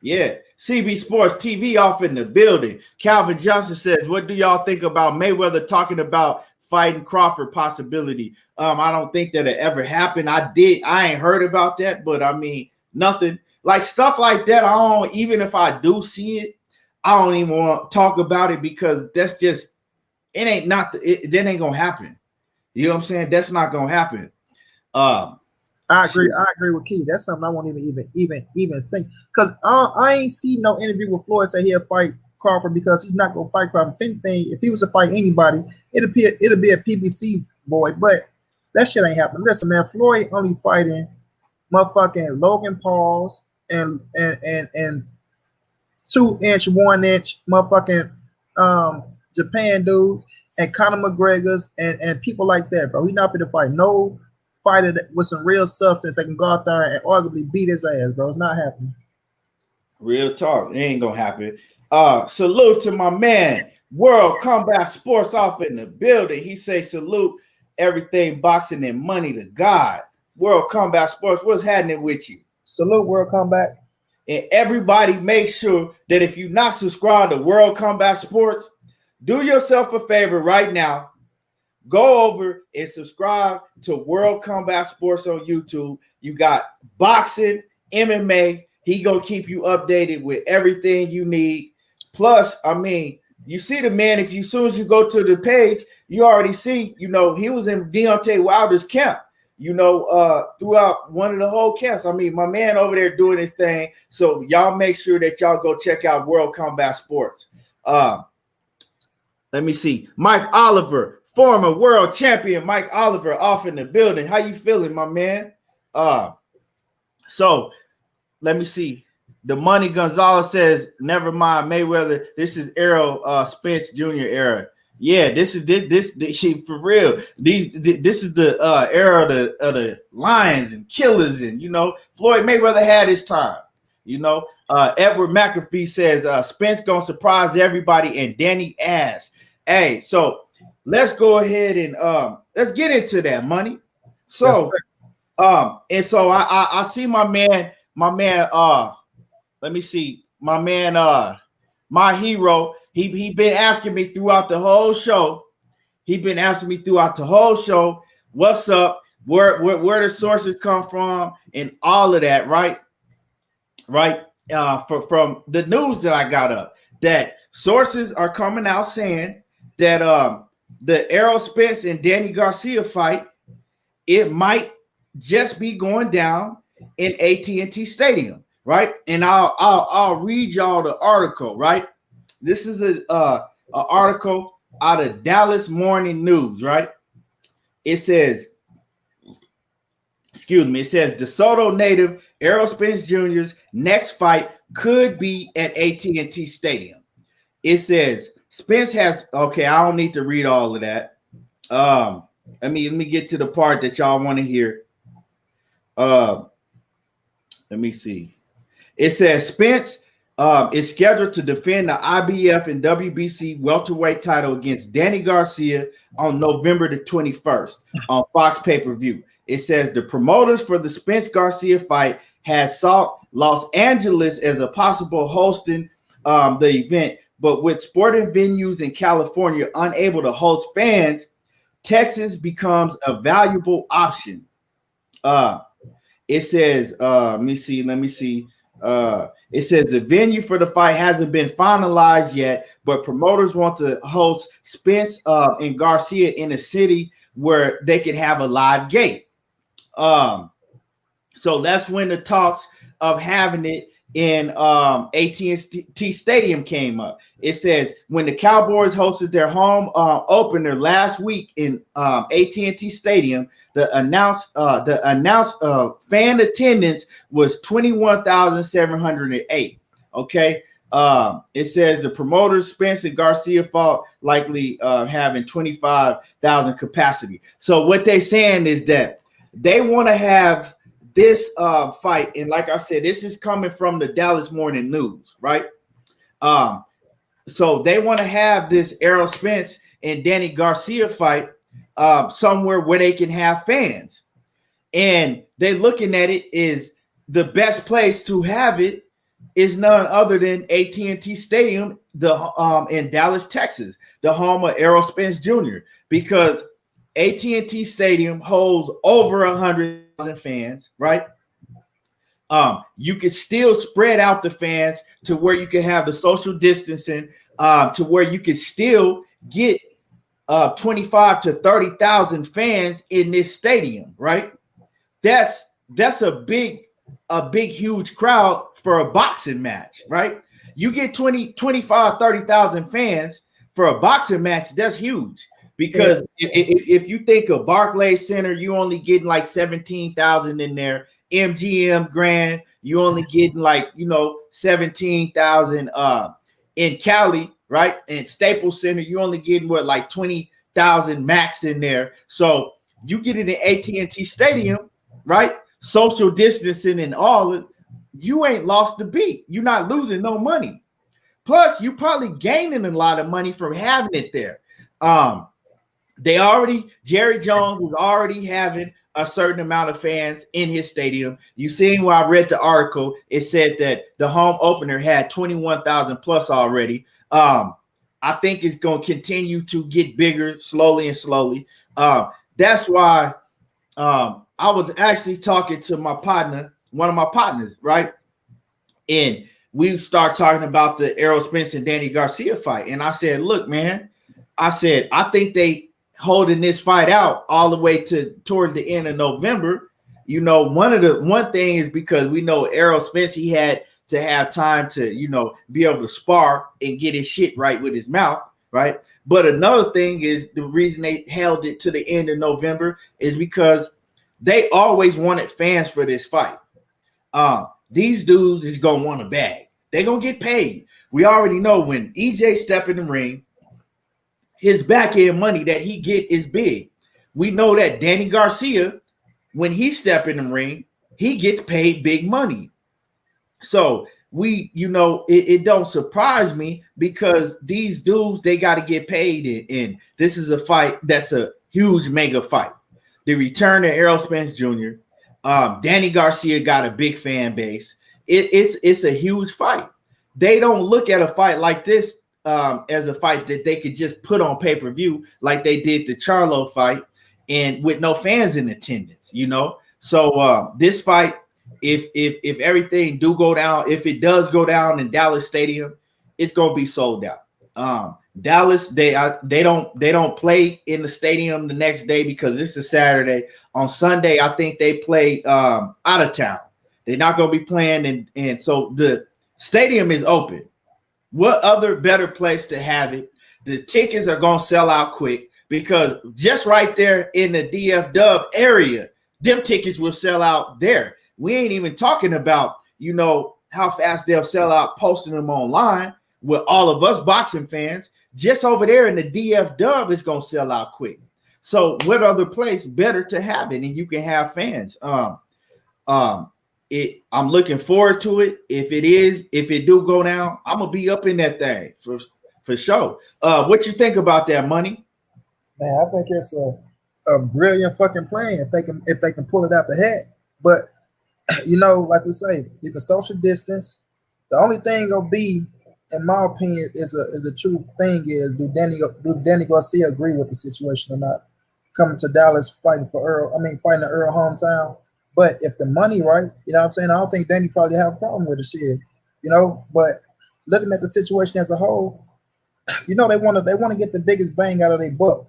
Yeah, CB Sports TV off in the building. Calvin Johnson says, what do y'all think about Mayweather talking about fighting Crawford possibility? I don't think that it ever happened. I ain't heard about that, but I mean, nothing. Like stuff like that, even if I do see it, I don't even want to talk about it because that's just It ain't not that ain't gonna happen. You know what I'm saying? That's not gonna happen. I agree. I agree with Key. That's something I won't even think. Cause I ain't seen no interview with Floyd say he'll fight Crawford because he's not gonna fight Crawford. If anything, if he was to fight anybody, it'll be a PBC boy. But that shit ain't happening. Listen, man, Floyd only fighting motherfucking Logan Pauls and 2-inch, 1-inch motherfucking Japan dudes and Conor McGregor's and people like that, bro. He's not going to fight no fighter with some real substance that can go out there and arguably beat his ass, bro. It's not happening. Real talk. It ain't gonna happen. Salute to my man, World Combat Sports off in the building. He say salute everything boxing and money to God. World Combat Sports, what's happening with you? Salute, World Combat. And everybody make sure that if you're not subscribed to World Combat Sports, do yourself a favor right now. Go over and subscribe to World Combat Sports on YouTube. You got boxing, MMA. He gonna keep you updated with everything you need. Plus, I mean, you see the man, if you as soon as you go to the page, you already see, you know, he was in Deontay Wilder's camp, you know, throughout one of the whole camps. I mean, my man over there doing his thing. So y'all make sure that y'all go check out World Combat Sports. Let me see. Mike Oliver, former world champion Mike Oliver, off in the building. How you feeling, my man? So let me see. The Money Gonzalez says, never mind Mayweather. This is Errol Spence Jr. era. Yeah, this shit for real. This is the era of the lions and killers, and you know, Floyd Mayweather had his time. You know, Edward McAfee says Spence gonna surprise everybody, and Danny ass. Hey, so let's go ahead and let's get into that money. So, and so I see my man. Let me see, my man. My hero. He been asking me throughout the whole show. What's up? Where the sources come from, and all of that, right? From the news that I got up, that sources are coming out saying that the Errol Spence and Danny Garcia fight, it might just be going down in At&t Stadium, right? And I'll read y'all the article, right? This is a article out of Dallas Morning News, right? It says, DeSoto native Errol Spence Jr.'s next fight could be at At&t Stadium. It says Spence has, okay, I don't need to read all of that. Let me get to the part that y'all want to hear. Let me see. It says Spence is scheduled to defend the IBF and WBC welterweight title against Danny Garcia on November the 21st on Fox pay-per-view. It says the promoters for the Spence-Garcia fight has sought Los Angeles as a possible hosting the event, but with sporting venues in California unable to host fans, Texas becomes a valuable option. It says, let me see. It says the venue for the fight hasn't been finalized yet, but promoters want to host Spence and Garcia in a city where they could have a live gate. So that's when the talks of having it in At&t Stadium came up. It says when the Cowboys hosted their home opener last week in At&t Stadium, the announced fan attendance was 21,708. Okay. It says the promoters Spence and Garcia fought likely having 25,000 capacity. So what they're saying is that they want to have this fight, and like I said, this is coming from the Dallas Morning News, right? So they want to have this Errol Spence and Danny Garcia fight somewhere where they can have fans, and they're looking at it is the best place to have it is none other than At&t Stadium, in Dallas, Texas, the home of Errol Spence Jr., because At&t Stadium holds over 100,000 fans, right? You can still spread out the fans to where you can have the social distancing, to where you can still get 25 to 30,000 fans in this stadium, right? That's a big, huge crowd for a boxing match, right? You get 20, 25, 30,000 fans for a boxing match, that's huge. Because if you think of Barclays Center, you only getting like 17,000 in there. MGM Grand, you only getting like 17,000 in Cali, right? And Staples Center, you only getting what, like 20,000 max in there. So you get it in At&t Stadium, right? Social distancing and all, you ain't lost the beat. You're not losing no money. Plus, you probably gaining a lot of money from having it there. Jerry Jones was already having a certain amount of fans in his stadium. You seen where I read the article, it said that the home opener had 21,000 plus already. I think it's going to continue to get bigger slowly and slowly. That's why I was actually talking to my partner, one of my partners, right? And we start talking about the Errol Spence and Danny Garcia fight. And I said, look, man, I think they holding this fight out all the way towards the end of November. One thing is because we know Errol Spence, he had to have time to, be able to spar and get his shit right with his mouth, right? But another thing is the reason they held it to the end of November is because they always wanted fans for this fight. These dudes is going to want a bag. They're going to get paid. We already know when EJ step in the ring, his back end money that he get is big. We know that Danny Garcia, when he step in the ring, he gets paid big money. So it don't surprise me because these dudes, they got to get paid. And this is a fight that's a huge mega fight. The return of Errol Spence Jr., Danny Garcia got a big fan base. It's a huge fight. They don't look at a fight like this as a fight that they could just put on pay-per-view like they did the Charlo fight and with no fans in attendance, So this fight, if everything do go down, if it does go down in Dallas Stadium, it's gonna be sold out. Dallas, they don't play in the stadium the next day because it's a Saturday. On Sunday, I think they play out of town. They're not gonna be playing, and so the stadium is open. What other better place to have it? The tickets are gonna sell out quick because just right there in the DF Dub area, them tickets will sell out there. We ain't even talking about, how fast they'll sell out posting them online with all of us boxing fans. Just over there in the DF Dub is gonna sell out quick. So what other place better to have it and you can have fans? I'm looking forward to it. If it do go down, I'm gonna be up in that thing for sure. What you think about that, Money? Man, I think it's a brilliant fucking plan if they can pull it out the hat. But like we say, you can social distance. The only thing gonna be, in my opinion, is a true thing is do Danny Garcia agree with the situation or not? Coming to Dallas fighting the Earl hometown. But if the money right, what I'm saying, I don't think Danny probably have a problem with the shit, But looking at the situation as a whole, they want to get the biggest bang out of their buck,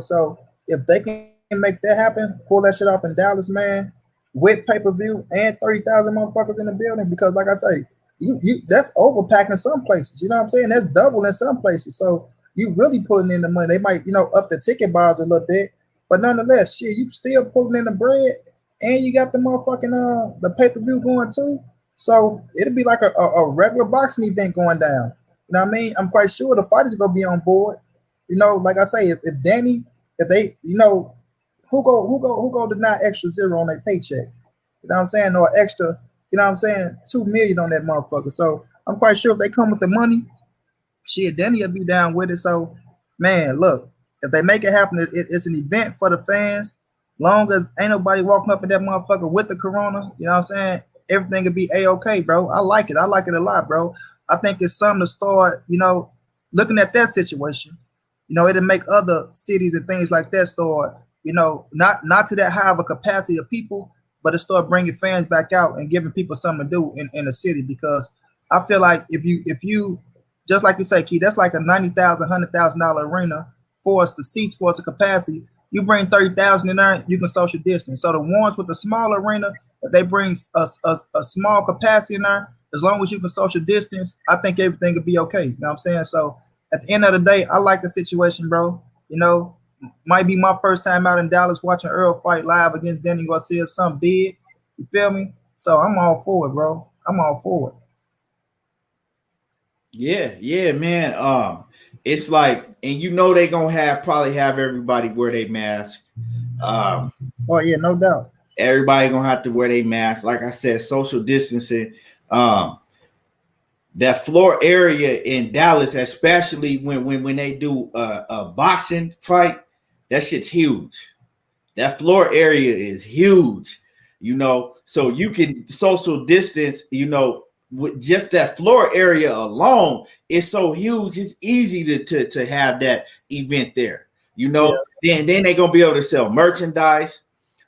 So if they can make that happen, pull that shit off in Dallas, man, with pay-per-view and 30,000 motherfuckers in the building, because like I say, you that's overpacking in some places. You know what I'm saying? That's double in some places. So you really pulling in the money. They might, up the ticket bars a little bit, but nonetheless, shit, you still pulling in the bread. And you got the motherfucking the pay-per-view going too. So it'll be like a regular boxing event going down. You know what I mean? I'm quite sure the fighters gonna be on board. Like I say, if Danny, if they, who go deny extra zero on their paycheck? You know what I'm saying? Or extra, $2 million on that motherfucker. So I'm quite sure if they come with the money, shit, Danny will be down with it. So man, look, if they make it happen, it's an event for the fans. Long as ain't nobody walking up in that motherfucker with the corona, you know what I'm saying? Everything will be A-okay, bro. I like it. I like it a lot, bro. I think it's something to start, looking at that situation. It'll make other cities and things like that start, not to that high of a capacity of people, but to start bringing fans back out and giving people something to do in the city. Because I feel like if you just like you say, Key, that's like a $90,000, $100,000 arena for us the seats, for us the capacity. You bring 30,000 in there, you can social distance. So the ones with the small arena, if they bring a small capacity in there, as long as you can social distance, I think everything will be okay. You know what I'm saying? So at the end of the day, I like the situation, bro. You know, might be my first time out in Dallas watching Errol fight live against Danny Garcia, something big. You feel me? So I'm all for it, bro. I'm all for it. Yeah, man. It's like, and you know they gonna probably have everybody wear their mask. Oh yeah, no doubt. Everybody gonna have to wear their mask. Like I said, social distancing. That floor area in Dallas, especially when they do a boxing fight, that shit's huge. That floor area is huge, you know. So you can social distance, you know, with just that floor area alone. It's so huge. It's easy to have that event there, you know. Yeah. Then they're gonna be able to sell merchandise,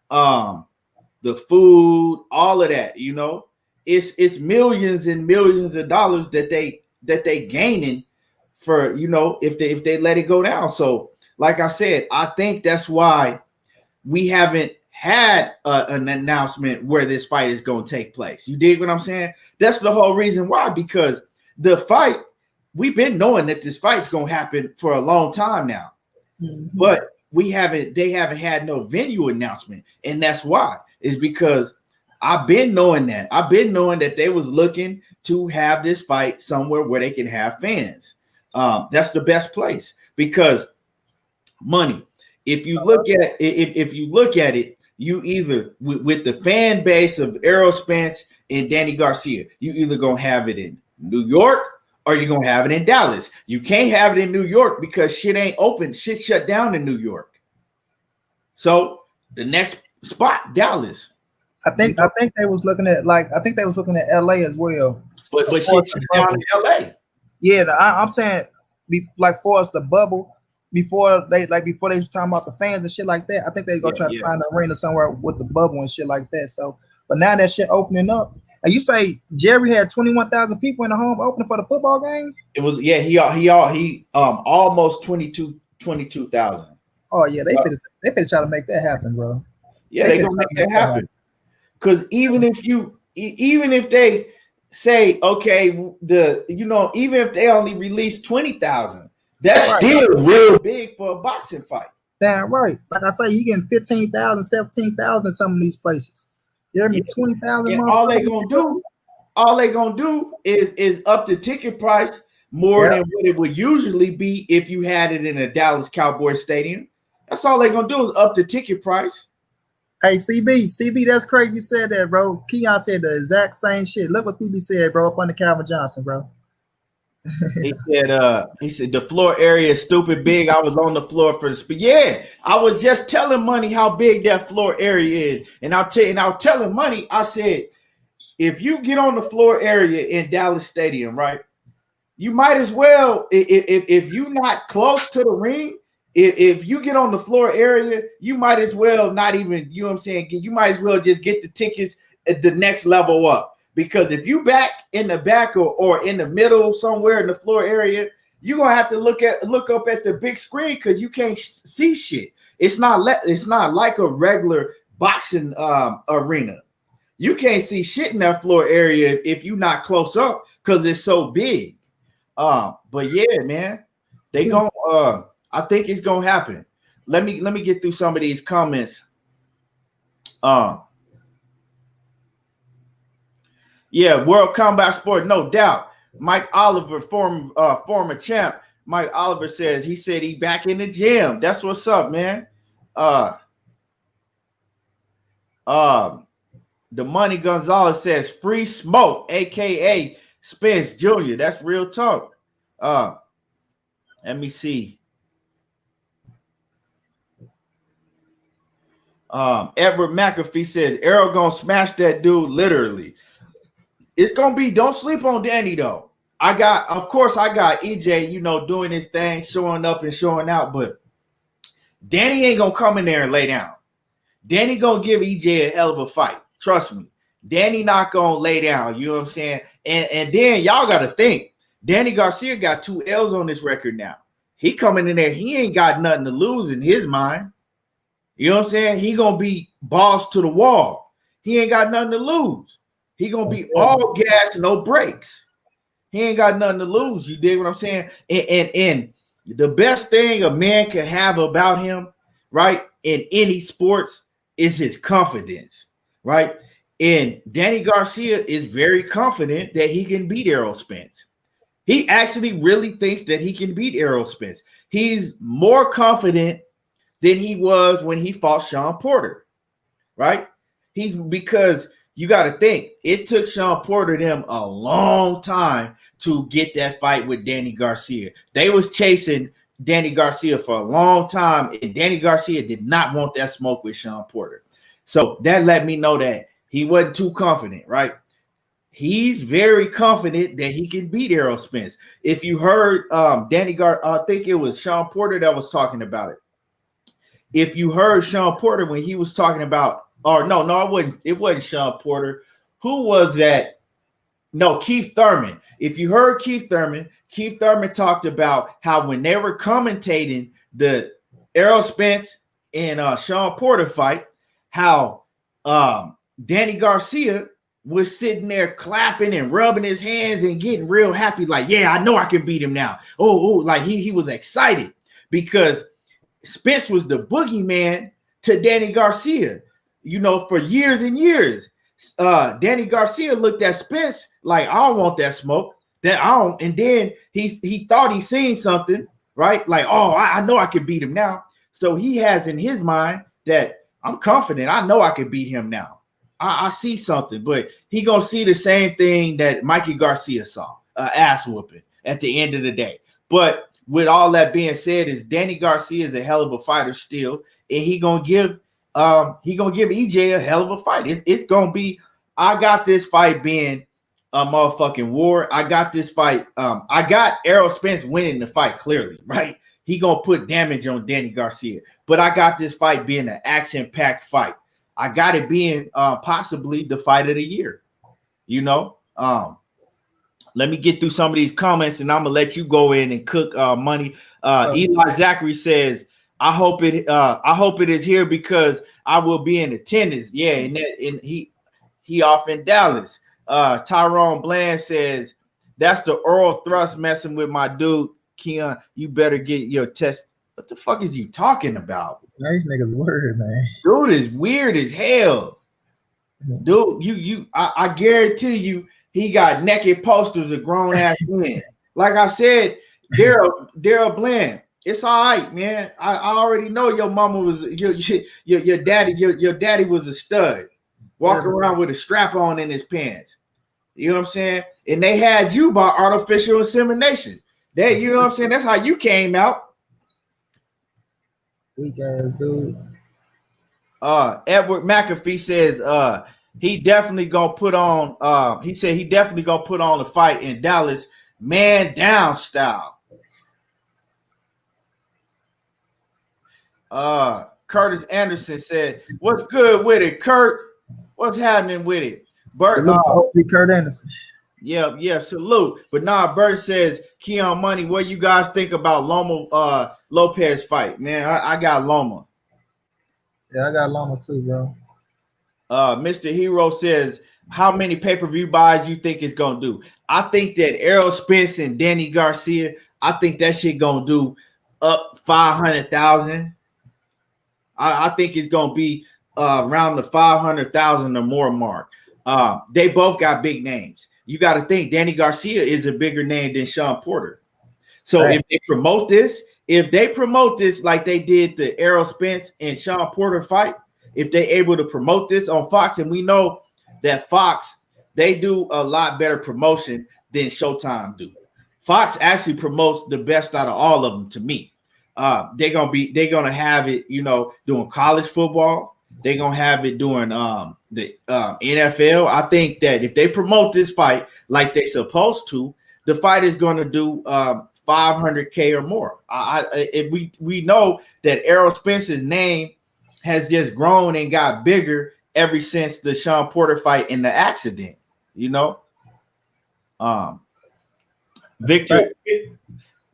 the food, all of that, you know. It's millions and millions of dollars that they gaining for, you know, if they let it go down. So like I said, I think that's why we haven't had an announcement where this fight is going to take place. You dig what I'm saying? That's the whole reason why, because the fight, we've been knowing that this fight's going to happen for a long time now, but they haven't had no venue announcement. And that's why, is because I've been knowing that they was looking to have this fight somewhere where they can have fans. That's the best place, because money. If you look at it, you either with the fan base of Errol Spence and Danny Garcia, you either gonna have it in New York or you're gonna have it in Dallas. You can't have it in New York because shit ain't open. Shit shut down in New York. So the next spot, Dallas. I think they was looking at LA as well. But shit shut down in LA. Yeah, I'm saying like for us the bubble. Before they was talking about the fans and shit like that, I think they go try to find an arena somewhere with the bubble and shit like that. So, but now that shit opening up, and you say Jerry had 21,000 people in the home opening for the football game. It was he almost 22,000. Oh yeah, they finna try to make that happen, bro. Yeah, they gonna make that happen. Because even if they say okay, even if they only release 20,000. That's still real big for a boxing fight. Damn right. Like I say, you getting 15,000, 17,000 in some of these places. You hear me? 20,000. And all they gonna do is up the ticket price more than what it would usually be if you had it in a Dallas Cowboys stadium. That's all they gonna do is up the ticket price. Hey, CB, that's crazy you said that, bro. Keon said the exact same shit. Look what CB said, bro, up under Calvin Johnson, bro. He said the floor area is stupid big. I was on the floor for the speed. Yeah, I was just telling Money how big that floor area is, and I was telling Money, I said, if you get on the floor area in Dallas Stadium, right, you might as well, if you're not close to the ring, if you get on the floor area, you might as well not even, you know what I'm saying, you might as well just get the tickets at the next level up. Because if you back in the back or in the middle somewhere in the floor area, you're gonna have to look up at the big screen because you can't see shit. It's not like a regular boxing arena. You can't see shit in that floor area if you're not close up because it's so big. But yeah, man, they gonna. I think it's gonna happen. Let me get through some of these comments. Yeah, World Combat Sport, no doubt. Mike Oliver, former champ. Mike Oliver says he back in the gym. That's what's up, man. The Money Gonzalez says free smoke, aka Spence Jr. That's real talk. Let me see. Edward McAfee says Errol gonna smash that dude literally. It's gonna be. Don't sleep on Danny though. I got EJ, doing his thing, showing up and showing out, but Danny ain't gonna come in there and lay down. Danny gonna give EJ a hell of a fight. Trust me. Danny not gonna lay down. You know what I'm saying? And then y'all gotta think. Danny Garcia got 2 L's on this record now. he coming in there, he ain't got nothing to lose in his mind. You know what I'm saying? He gonna be balls to the wall. He ain't got nothing to lose. He gonna be all gas, no brakes. He ain't got nothing to lose. You dig what I'm saying? And the best thing a man can have about him, right, in any sports is his confidence, right? And Danny Garcia is very confident that he can beat Errol Spence. He actually really thinks that he can beat Errol Spence. He's more confident than he was when he fought Sean Porter, right? Because you got to think, it took Sean Porter them a long time to get that fight with Danny Garcia. They was chasing Danny Garcia for a long time, and Danny Garcia did not want that smoke with Sean Porter. So that let me know that he wasn't too confident, right? He's very confident that he can beat Errol Spence. If you heard I think it was Sean Porter that was talking about it. If you heard Sean Porter when he was talking about, or no, it wasn't Sean Porter. Who was that? No, Keith Thurman. If you heard Keith Thurman talked about how when they were commentating the Errol Spence and Sean Porter fight, how Danny Garcia was sitting there clapping and rubbing his hands and getting real happy, like, yeah, I know I can beat him now. Like he was excited because Spence was the boogeyman to Danny Garcia, for years and years. Danny Garcia looked at Spence like, I don't want that smoke. And then he thought he seen something, right? Like, I know I can beat him now. So he has in his mind that I'm confident. I know I can beat him now. I see something, but he gonna see the same thing that Mikey Garcia saw, ass whooping at the end of the day. But with all that being said, is Danny Garcia is a hell of a fighter still, and he gonna give EJ a hell of a fight. It's gonna be. I got this fight being a motherfucking war. I got this fight. I got Errol Spence winning the fight clearly, right? He gonna put damage on Danny Garcia, but I got this fight being an action-packed fight. I got it being possibly the fight of the year. Let me get through some of these comments, and I'm gonna let you go in and cook money. Eli Zachary says, "I hope it is here because I will be in attendance." Yeah, and he off in Dallas. Tyrone Bland says, "That's the oral thrust messing with my dude, Keon. You better get your test." What the fuck is you talking about? These niggas weird, man. Dude is weird as hell. Dude, I guarantee you, he got naked posters of grown ass men. Like I said, Daryl Bland. It's all right, man. I already know your mama was your daddy was a stud, walking around with a strap on in his pants. You know what I'm saying? And they had you by artificial insemination. You know what I'm saying? That's how you came out. Weak ass dude. Edward McAfee says he definitely gonna put on. He said he definitely gonna put on a fight in Dallas, man down style. Curtis Anderson said, "What's good with it, Kurt? What's happening with it?" Bert, Kurt Anderson. Yeah, salute. But Bert says, Keon Money, what you guys think about Loma Lopez fight? Man, I got Loma. Yeah, I got Loma too, bro. Mr. Hero says, how many pay-per-view buys you think it's gonna do? I think that Errol Spence and Danny Garcia, I think that shit gonna do up 500,000. I think it's gonna be around the 500,000 or more mark. They both got big names. You got to think Danny Garcia is a bigger name than Sean Porter. So right. If they promote this like they did the Errol Spence and Sean Porter fight, if they're able to promote this on Fox, and we know that Fox, they do a lot better promotion than Showtime do. Fox actually promotes the best out of all of them to me. They're gonna have it, doing college football. They're gonna have it doing the NFL. I think that if they promote this fight like they're supposed to, the fight is gonna do 500K or more. We know that Errol Spence's name has just grown and got bigger ever since the Sean Porter fight and the accident.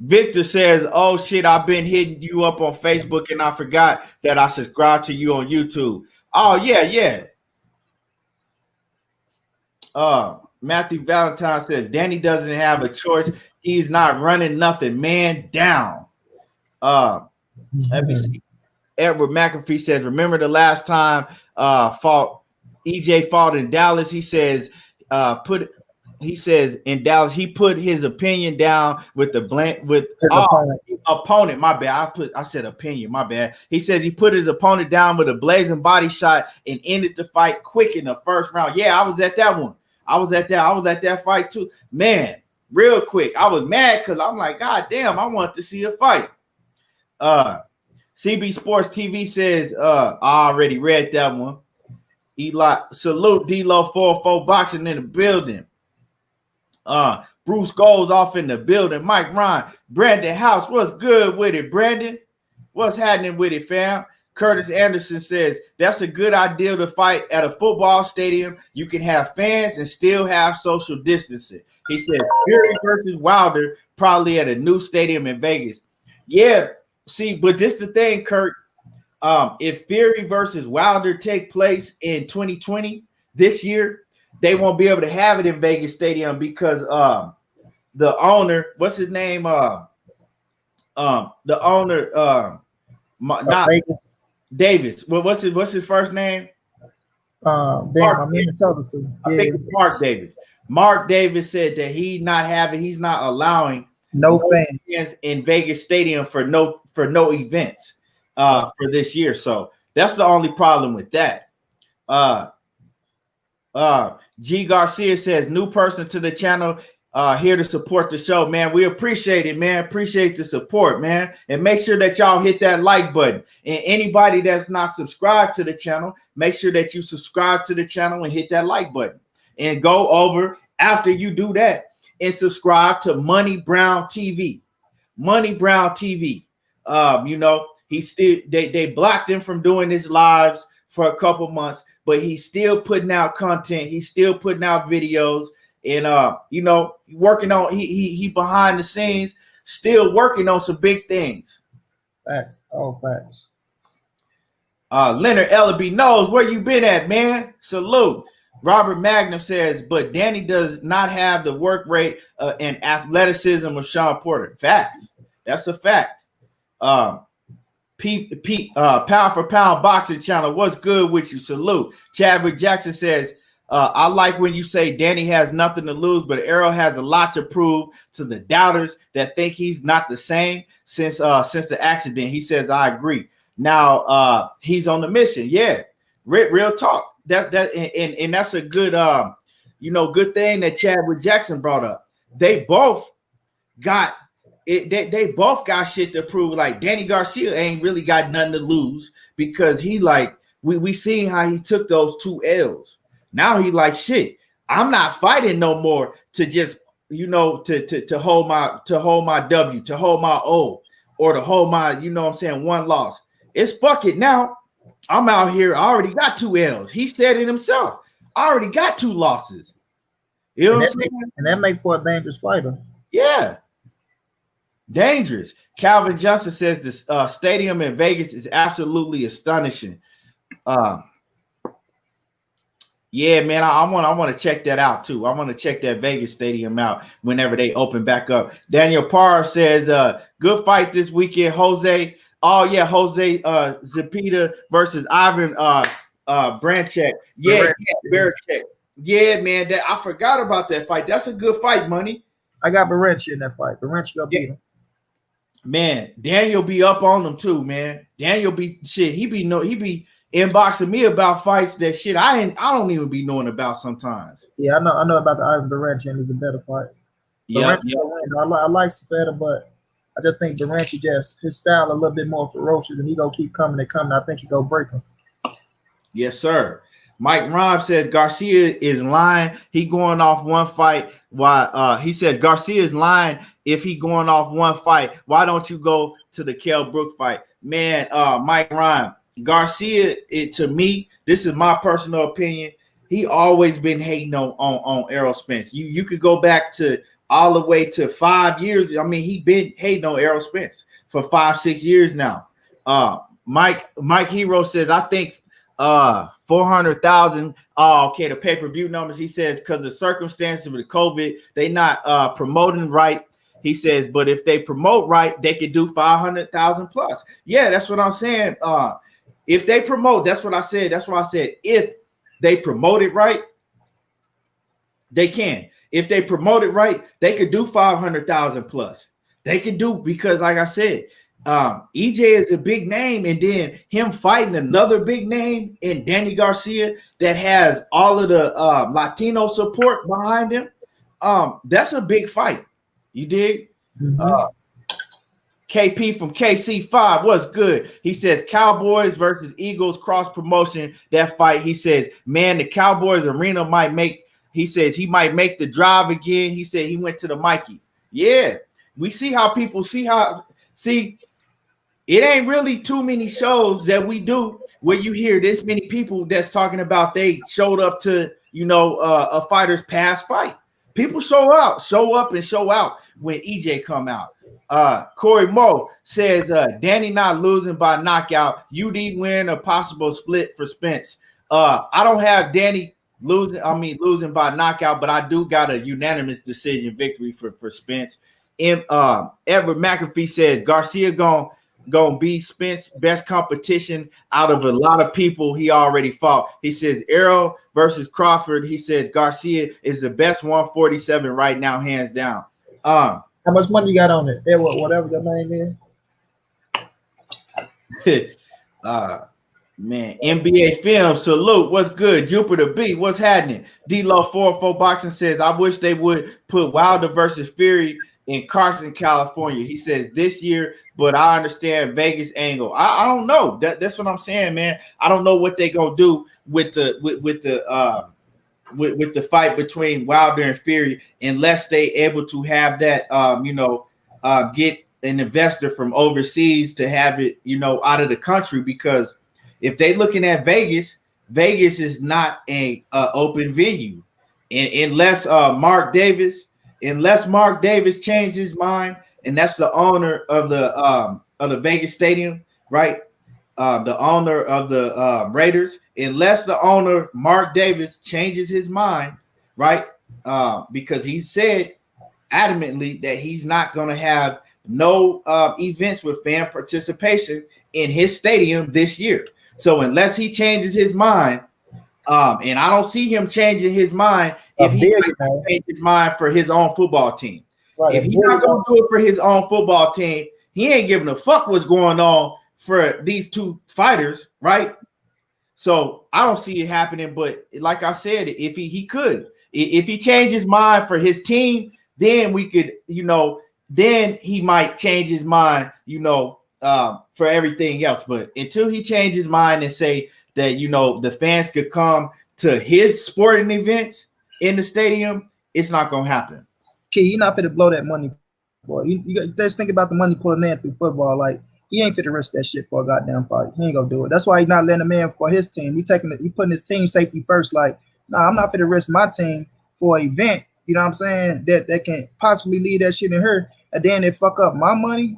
Victor says, "Oh shit, I've been hitting you up on Facebook and I forgot that I subscribed to you on YouTube." Oh yeah. Matthew Valentine says, "Danny doesn't have a choice. He's not running nothing. Man down." Let me see. Edward McAfee says, "Remember the last time EJ fought in Dallas? He says, in Dallas, he put his opinion down with opponent. My bad. I said opinion. My bad. He says he put his opponent down with a blazing body shot and ended the fight quick in the first round. Yeah, I was at that one. I was at that fight too. Man, real quick. I was mad because I'm like, God damn, I want to see a fight. CB Sports TV says, I already read that one. Eli, salute D-Lo 404 boxing in the building. Bruce goes off in the building. Mike Ryan, Brandon House, what's good with it, Brandon? What's happening with it, fam? Curtis Anderson says, that's a good idea to fight at a football stadium. You can have fans and still have social distancing. He said, Fury versus Wilder, probably at a new stadium in Vegas. Yeah, see, but this the thing, Kurt. If Fury versus Wilder take place in 2020, this year, they won't be able to have it in Vegas Stadium because the owner, what's his name? The owner, not Vegas. Davis. Well, what's his first name? I mean, told us to. I think it's Mark Davis. Mark Davis said that he's not allowing no fans in Vegas Stadium for no events for this year. So that's the only problem with that. G Garcia says, new person to the channel, here to support the show, man. We appreciate it, man. Appreciate the support, man. And make sure that y'all hit that like button. And anybody that's not subscribed to the channel, make sure that you subscribe to the channel and hit that like button. And go over after you do that and subscribe to Monnie Brown TV. Monnie Brown TV. He still they blocked him from doing his lives for a couple months, but he's still putting out content. He's still putting out videos and working on he behind the scenes, still working on some big things. Facts. All facts. Leonard Ellaby knows where you been at, man. Salute. Robert Magnum says, but Danny does not have the work rate and athleticism of Sean Porter. Facts. That's a fact. Pound for pound boxing channel. What's good with you? Salute. Chadwick Jackson says, I like when you say Danny has nothing to lose, but Errol has a lot to prove to the doubters that think he's not the same since the accident. He says, I agree. Now he's on the mission. Yeah, real talk. And that's a good good thing that Chadwick Jackson brought up. They both got it. They both got shit to prove. Like Danny Garcia ain't really got nothing to lose because he we seen how he took those 2 L's. Now he like, shit, I'm not fighting no more to just, to hold my W, to hold my O, or to hold my, one loss. It's fuck it now. I'm out here. I already got 2 L's. He said it himself. I already got 2 losses. You know what I'm saying? And that makes for a dangerous fighter. Yeah. Dangerous. Calvin Johnson says this stadium in Vegas is absolutely astonishing. Yeah, man, I want to check that out too. I want to check that Vegas stadium out whenever they open back up. Daniel Parr says, good fight this weekend, Jose. Oh yeah, Jose Zepeda versus Ivan Branchek. Yeah, Barachek. Yeah, man, I forgot about that fight. That's a good fight, Money. I got Barenchi in that fight. Barenchi gonna beat him. Man, Daniel be up on him too, man. Daniel be shit. He be inboxing me about fights that shit I don't even be knowing about sometimes. Yeah, I know about the Ivan Barenchi, and it's a better fight. Yeah, I like Speta, but I just think Barenchi his style a little bit more ferocious, and he gonna keep coming and coming. I think he gonna break him. Yes, sir. Mike Rhyme says Garcia is lying. He going off one fight. Why? He says Garcia is lying. If he going off one fight, why don't you go to the Kell Brook fight, man? Mike Rhyme, Garcia. To me, this is my personal opinion. He always been hating on Errol Spence. You could go back to all the way to 5 years. I mean, he been hating on Errol Spence for 5-6 years now. Mike Hero says, I think 400,000. Oh, okay, the pay-per-view numbers. He says because the circumstances with the COVID, they not promoting right. He says, but if they promote right, they could do 500,000 plus. Yeah, that's what I'm saying. If they promote, that's what I said. That's why I said if they promote it right, they can. If they promote it right, they could do 500,000 plus. They can do, because like I said, EJ is a big name, and then him fighting another big name in Danny Garcia that has all of the Latino support behind him. That's a big fight. You dig? Mm-hmm. KP from KC5, what's good? He says Cowboys versus Eagles cross promotion. That fight, he says, man, the Cowboys arena might make. He says he might make the drive again. He said he went to the Mikey. Yeah, we see how people see. It ain't really too many shows that we do where you hear this many people that's talking about they showed up to, a fighter's past fight. People show up and show out when EJ come out. Corey Moe says Danny not losing by knockout. UD win, a possible split for Spence. I don't have Danny losing by knockout, but I do got a unanimous decision victory for Spence. Edward McAfee says Garcia gonna be Spence best competition out of a lot of people he already fought. He says Errol versus Crawford. He says Garcia is the best 147 right now, hands down. How much money you got on it? Edward, whatever your name is. Man, NBA film salute. What's good? Jupiter B, what's happening? D-Lo 404 Boxing says I wish they would put Wilder versus Fury in Carson, California. He says this year, but I understand Vegas angle. I don't know. That's what I'm saying, man. I don't know what they're gonna do with the fight between Wilder and Fury unless they able to have that get an investor from overseas to have it out of the country, because if they looking at Vegas is not a open venue, and unless Mark Davis changed his mind, and that's the owner of the Vegas Stadium, right? The owner of the Raiders, unless the owner Mark Davis changes his mind, right? Because he said adamantly that he's not going to have no events with fan participation in his stadium this year. So unless he changes his mind, and I don't see him changing his mind if he change his mind for his own football team. Right. If he's not going to do it for his own football team, he ain't giving a fuck what's going on for these two fighters, right? So I don't see it happening. But like I said, if he could, if he changed his mind for his team, then we could, then he might change his mind, for everything else. But until he changes his mind and say that, the fans could come to his sporting events in the stadium, it's not going to happen. Okay, you're not fit to blow that money for you. Just think about the money pulling in through football. Like, he ain't fit to risk that shit for a goddamn fight. He ain't gonna do it. That's why he's not letting him in for his team. He putting his team safety first. Like, nah, I'm not fit to risk my team for an event. You know what I'm saying? That can possibly lead that shit in her. And then they fuck up my money.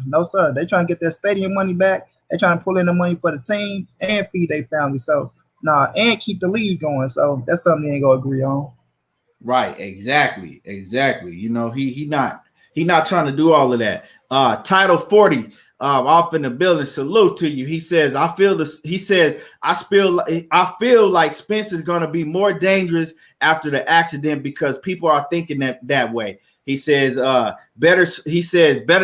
No, sir. They trying to get their stadium money back. They trying to pull in the money for the team and feed their family. So, and keep the league going. So that's something they ain't gonna agree on. Right, exactly. He not trying to do all of that. Title 40 off in the building. Salute to you. He says, I feel like Spence is going to be more dangerous after the accident because people are thinking that way. He says, better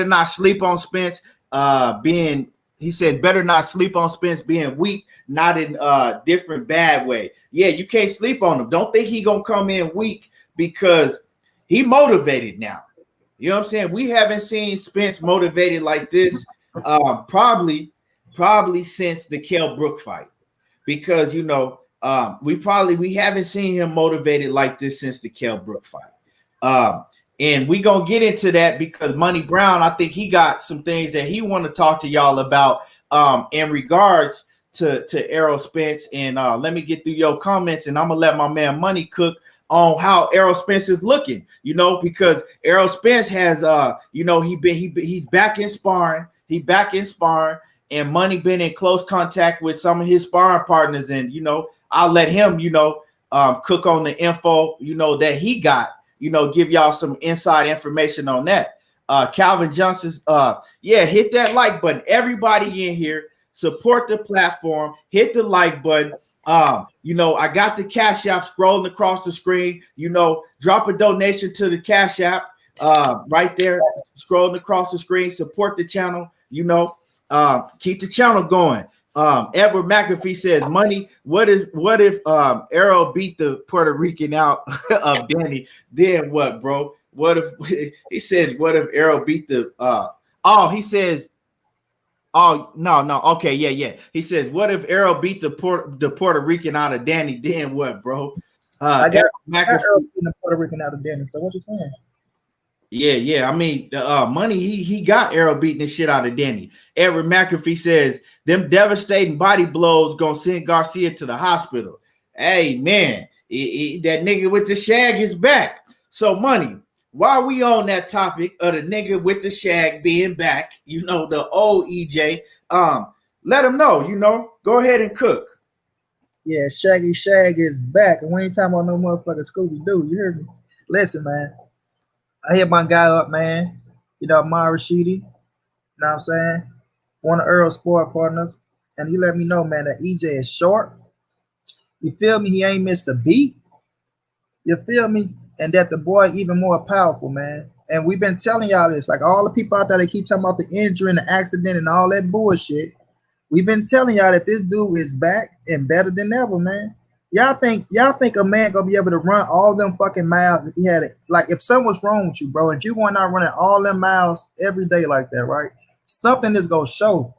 not sleep on Spence better not sleep on Spence being weak, not in a different bad way. Yeah, you can't sleep on him. Don't think he gonna come in weak because he motivated now. You know what I'm saying? We haven't seen Spence motivated like this probably since the Kell Brook fight, because we haven't seen him motivated like this since the Kell Brook fight. And we gonna get into that because Monnie Brown, I think he got some things that he want to talk to y'all about in regards to Errol Spence, and let me get through your comments, and I'm gonna let my man Money cook on how Errol Spence is looking, because Errol Spence has he's back in sparring. And Money been in close contact with some of his sparring partners, and I'll let him cook on the info that he got, give y'all some inside information on that. Calvin Johnson's hit that like button. Everybody in here, support the platform, hit the like button. I got the Cash App scrolling across the screen. Drop a donation to the Cash App right there, scrolling across the screen. Support the channel. Keep the channel going. Edward McAfee says, Money, what if Errol beat the Puerto Rican out of Danny? Then what, bro? What if he says, what if Errol beat the he says, no, okay, yeah. He says, what if Errol beat the Puerto Rican out of Danny? Then what, bro? I got Errol beating the Puerto Rican out of Danny. So what you saying? Yeah. I mean, Money, he got Errol beating the shit out of Danny. Edward McAfee says, them devastating body blows gonna send Garcia to the hospital. Hey, man, that nigga with the shag is back. So, Money, while we on that topic of the nigga with the shag being back, the old EJ, let him know, go ahead and cook. Yeah, Shaggy Shag is back, and we ain't talking about no motherfucking Scooby-Doo. You hear me? Listen, man. I hit my guy up, man. Mar Rashidi. You know what I'm saying? One of Earl's sport partners. And he let me know, man, that EJ is short. You feel me? He ain't missed a beat. You feel me? And that the boy even more powerful, man. And we've been telling y'all this. Like all the people out there that keep talking about the injury and the accident and all that bullshit. We've been telling y'all that this dude is back and better than ever, man. Y'all think a man gonna be able to run all them fucking miles if he had it? Like if something was wrong with you, bro, if you going out running all them miles every day like that, right? Something is gonna show.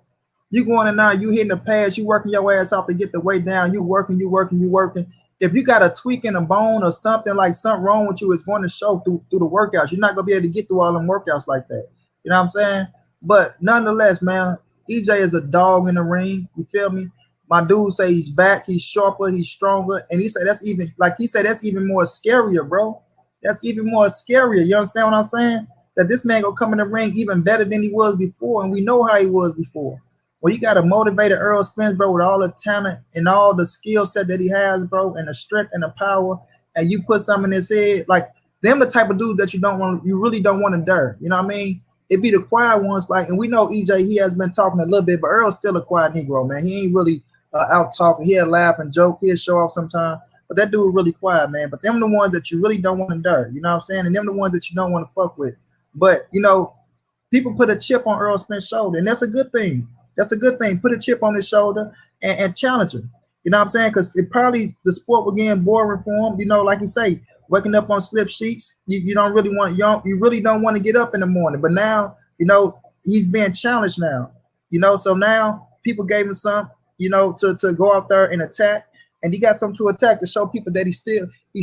You going in now, you hitting the pads, you working your ass off to get the weight down, you working. If you got a tweak in a bone or something wrong with you, it's going to show through the workouts. You're not gonna be able to get through all them workouts like that. You know what I'm saying? But nonetheless, man, EJ is a dog in the ring. You feel me? My dude say he's back, he's sharper, he's stronger, and he said that's even more scarier, bro. That's even more scarier. You understand what I'm saying? That this man gonna come in the ring even better than he was before, and we know how he was before. Well, you got a motivated Errol Spence, bro, with all the talent and all the skill set that he has, bro, and the strength and the power, and you put something in his head, like them the type of dudes that you really don't want to dare. You know what I mean? It be the quiet ones, and we know EJ, he has been talking a little bit, but Earl's still a quiet Negro, man. He ain't really out talking. He'll laugh and joke. He'll show off sometimes, but that dude really quiet, man. But them the ones that you really don't want to dare. You know what I'm saying? And them the ones that you don't want to fuck with. But, people put a chip on Errol Spence's shoulder, and that's a good thing. That's a good thing. Put a chip on his shoulder and challenge him. You know what I'm saying? Because it probably the sport will get boring for him. Like you say, waking up on slip sheets, you really don't want to get up in the morning. But now, he's being challenged now. So now people gave him something, to go out there and attack, and he got something to attack to show people that he's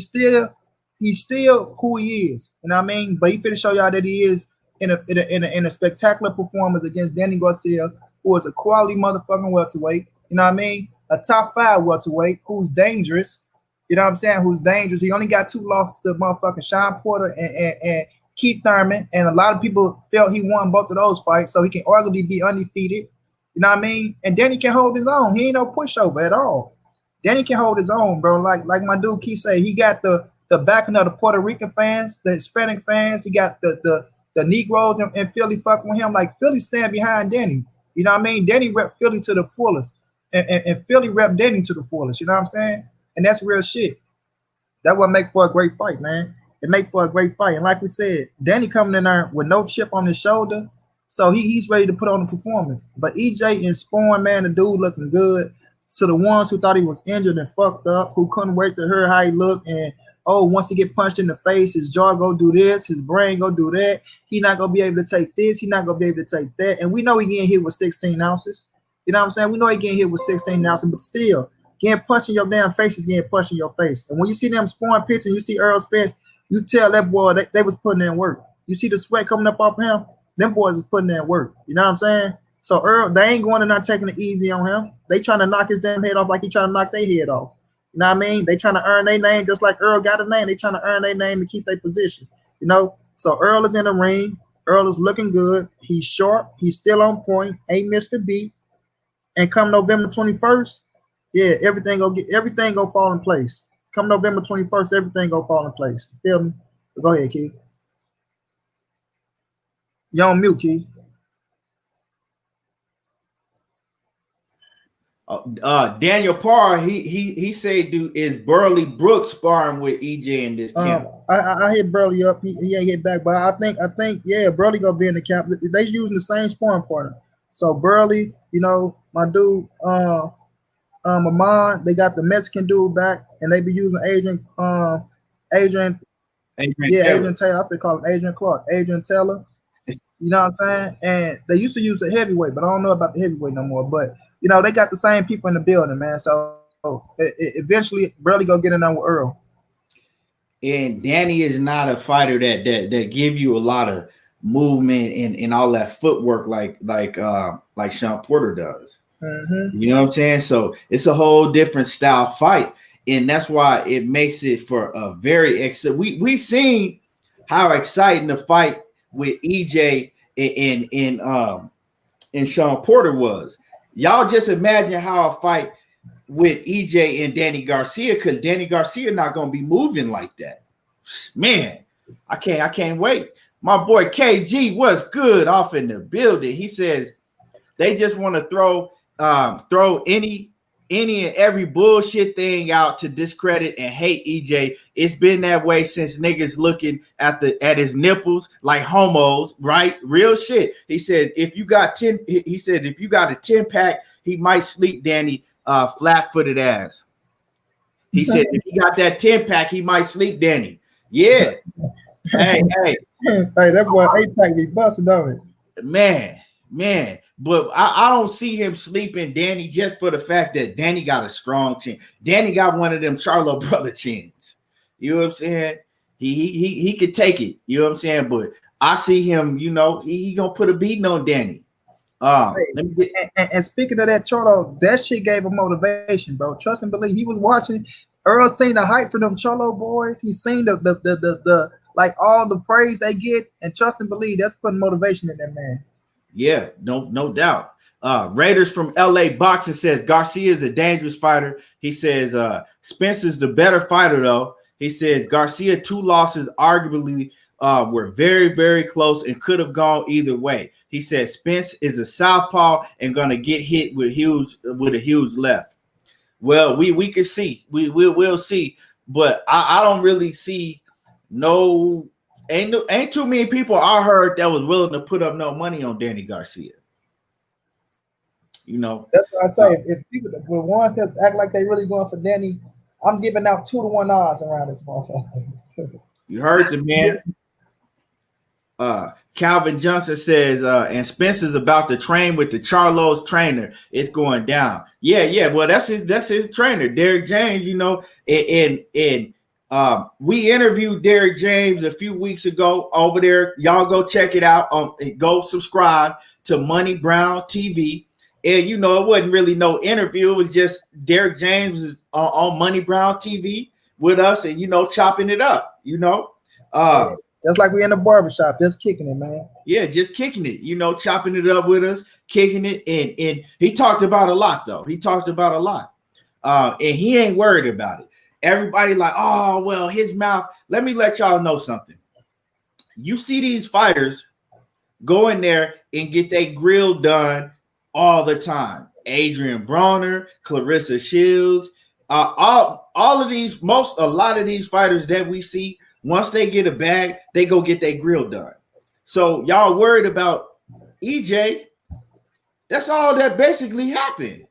still who he is. You know what I mean? But he finna show y'all that he is in a spectacular performance against Danny Garcia, who is a quality motherfucking welterweight. You know what I mean? A top 5 welterweight who's dangerous. You know what I'm saying? Who's dangerous. He only got 2 losses to motherfucking Sean Porter and Keith Thurman, and a lot of people felt he won both of those fights, so he can arguably be undefeated. You know what I mean? And Danny can hold his own. He ain't no pushover at all. Danny can hold his own, bro. Like my dude Keith say, he got the backing of the Puerto Rican fans, the Hispanic fans. He got the Negroes in Philly fucking with him. Like Philly stand behind Danny. You know what I mean? Danny rep Philly to the fullest, and Philly rep Danny to the fullest. You know what I'm saying? And that's real shit. That would make for a great fight, man. It make for a great fight. And like we said, Danny coming in there with no chip on his shoulder, so he's ready to put on the performance. But EJ and Spawn, man, the dude looking good. To the ones who thought he was injured and fucked up, who couldn't wait to hear how he looked, and once he get punched in the face, his jaw go do this, his brain go do that. He not gonna be able to take this. He not gonna be able to take that. And we know he getting hit with 16 ounces. You know what I'm saying? We know he getting hit with 16 ounces, but still, getting punched in your damn face is getting punched in your face. And when you see them Spawn pictures, you see Errol Spence, you tell that boy they was putting in work. You see the sweat coming up off of him? Them boys is putting in work. You know what I'm saying? So Earl, they ain't going to not taking it easy on him. They trying to knock his damn head off like he trying to knock their head off. You know what I mean? They trying to earn their name just like Earl got a name. They trying to earn their name and keep their position. You know. So Earl is in the ring. Earl is looking good. He's sharp. He's still on point. Ain't missed a beat. And come November 21st, yeah, everything go fall in place. Come November 21st, everything go fall in place. You feel me? Go ahead, Key. You on mute, Key. Daniel Parr, he said, is Burley Brooks sparring with EJ in this camp? I hit Burley up. He ain't hit back, but I think yeah, Burley gonna be in the camp. They using the same sparring partner. So Burley, you know, my dude, Amon, they got the Mexican dude back, and they be using Adrian Taylor. I think call him Adrian Clark, Adrian Taylor. You know what I'm saying? And they used to use the heavyweight, but I don't know about the heavyweight no more. But you know, they got the same people in the building, man. So eventually, Burley go get in on with Earl. And Danny is not a fighter that give you a lot of movement and all that footwork like Sean Porter does. Mm-hmm. You know what I'm saying? So it's a whole different style fight, and that's why it makes it for a very we seen how exciting the fight with EJ and Sean Porter was. Y'all just imagine how a fight with EJ and Danny Garcia, because Danny Garcia not gonna be moving like that. Man, I can't wait. My boy KG, what's good off in the building? He says they just want to throw any and every bullshit thing out to discredit and hate EJ. It's been that way since niggas looking at his nipples like homos, right? Real shit. He says if you got a 10-pack, he might sleep Danny flat-footed ass. He said if he got that 10-pack, he might sleep Danny. Yeah. hey, that boy 8-pack be busting, don't it? Man. But I don't see him sleeping Danny just for the fact that Danny got a strong chin. Danny got one of them Charlo brother chins. You know what I'm saying? He could take it. You know what I'm saying? But I see him, you know, he gonna put a beating on Danny. And speaking of that Charlo, that shit gave him motivation, bro. Trust and believe. He was watching. Earl seen the hype for them Charlo boys. He seen the like all the praise they get, and trust and believe that's putting motivation in that man. Yeah, no doubt. Raiders from LA Boxing says Garcia is a dangerous fighter. He says Spence is the better fighter, though. He says Garcia 2 losses arguably were very, very close and could have gone either way. He says Spence is a southpaw and gonna get hit with a huge left. Well, we can see. We'll see, but I don't really see Ain't too many people I heard that was willing to put up no money on Danny Garcia. You know, that's what I say. If people were ones that act like they really going for Danny, I'm giving out 2-to-1 odds around this motherfucker. You heard the man. Calvin Johnson says, and Spencer's about to train with the Charlo's trainer. It's going down. Yeah. Well, that's his trainer, Derek James. You know, and we interviewed Derek James a few weeks ago over there. Y'all go check it out. Go subscribe to Monnie Brown TV. And you know, it wasn't really no interview. It was just Derek James is on Monnie Brown TV with us, and you know, chopping it up. You know, just like we in the barbershop, just kicking it, man. Yeah, just kicking it. You know, chopping it up with us, kicking it, and he talked about a lot though. He talked about a lot, and he ain't worried about it. Everybody like, oh, well, his mouth. Let me let y'all know something. You see these fighters go in there and get their grill done all the time. Adrian Bronner, Clarissa Shields, a lot of these fighters that we see, once they get a bag, they go get their grill done. So y'all worried about EJ? That's all that basically happened.